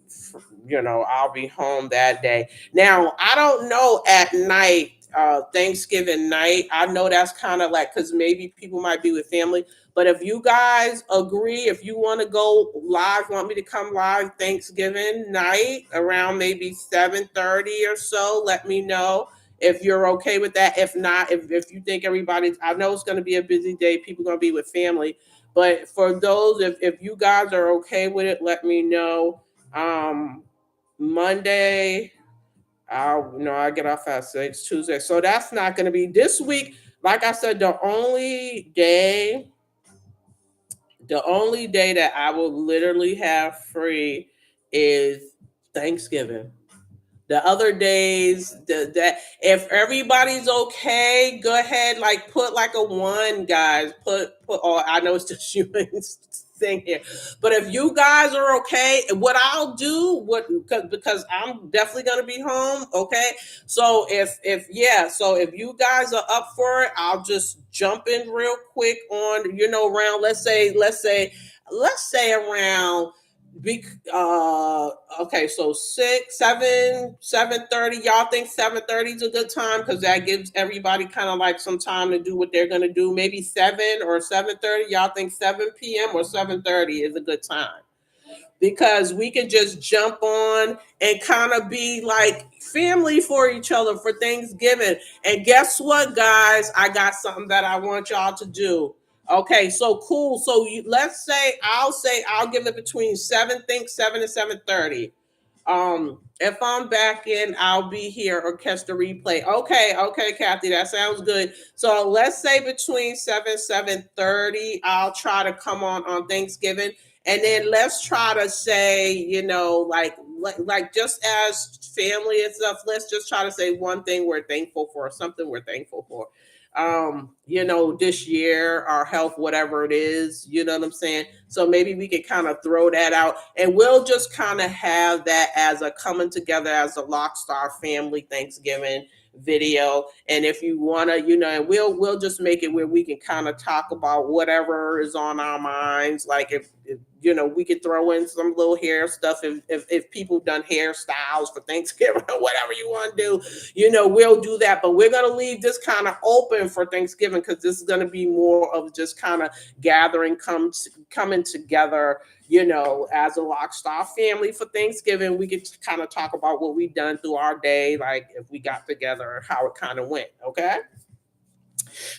I'll be home that day. Now, I don't know at night, Thanksgiving night. I know that's kind of like, because maybe people might be with family. But if you guys agree, if you want to go live, want me to come live Thanksgiving night around maybe 7:30 or so, let me know if you're okay with that. If not, if you think everybody's, I know it's going to be a busy day, people are going to be with family, but for those, if you guys are okay with it, let me know. Monday, I get off at 6. Tuesday, so that's not going to be this week. Like I said, the only day that I will literally have free is Thanksgiving. The other days, that if everybody's okay, go ahead, like put like a one, guys. Put. Oh, I know it's just you thing here, but if you guys are okay, what I'll do, because I'm definitely gonna be home. Okay, so if you guys are up for it, I'll just jump in real quick on around. Let's say around be okay, so 7:30. Y'all think 7:30 is a good time because that gives everybody kind of like some time to do what they're gonna do. Maybe 7 or 7:30. Y'all think 7 p.m. or 7:30 is a good time because we can just jump on and kind of be like family for each other for Thanksgiving. And guess what, guys? I got something that I want y'all to do. Okay, so cool. So let's say I'll give it between 7 and 7:30. If I'm back in, I'll be here or catch the replay. Okay, Kathy, that sounds good. So let's say between 7:30, I'll try to come on Thanksgiving, and then let's try to say, like just as family and stuff. Let's just try to say one thing we're thankful for, something we're thankful for. This year, our health, whatever it is, you know what I'm saying? So maybe we could kind of throw that out, and we'll just kind of have that as a coming together as a Lockstar family Thanksgiving video. And if you want to, and we'll just make it where we can kind of talk about whatever is on our minds. Like if we could throw in some little hair stuff if people done hairstyles for Thanksgiving or whatever you want to do, we'll do that. But we're going to leave this kind of open for Thanksgiving, because this is going to be more of just kind of gathering, coming together, as a Lockstar family for Thanksgiving. We could kind of talk about what we've done through our day, like if we got together, how it kind of went. Okay.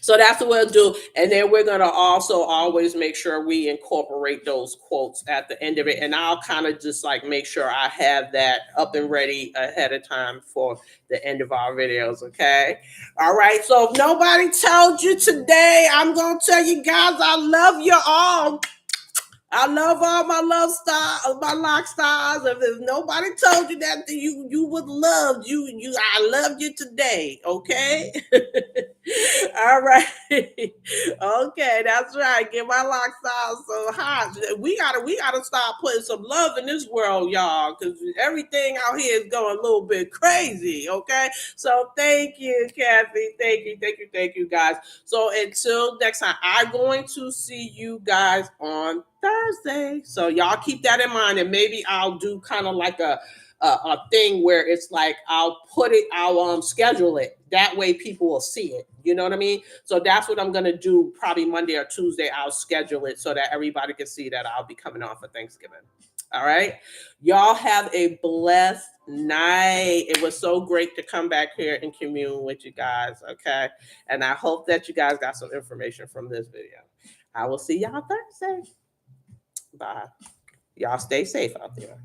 So that's what we'll do. And then we're going to also always make sure we incorporate those quotes at the end of it. And I'll kind of just like make sure I have that up and ready ahead of time for the end of our videos. Okay. All right. So if nobody told you today, I'm going to tell you guys, I love you all. I love all my love stars, my lock stars. If nobody told you that, then you would love you. I love you today. Okay. All right. Okay, that's right. Get my lock stars so hot. We gotta start putting some love in this world, y'all, because everything out here is going a little bit crazy. Okay. So thank you, Kathy. Thank you, guys. So until next time, I'm going to see you guys on Thursday. So y'all keep that in mind, and maybe I'll do kind of like a thing where it's like I'll schedule it. That way people will see it. You know what I mean? So that's what I'm gonna do. Probably Monday or Tuesday, I'll schedule it so that everybody can see that I'll be coming on for Thanksgiving. All right. Y'all have a blessed night. It was so great to come back here and commune with you guys. Okay. And I hope that you guys got some information from this video. I will see y'all Thursday. Bye. Y'all stay safe out there.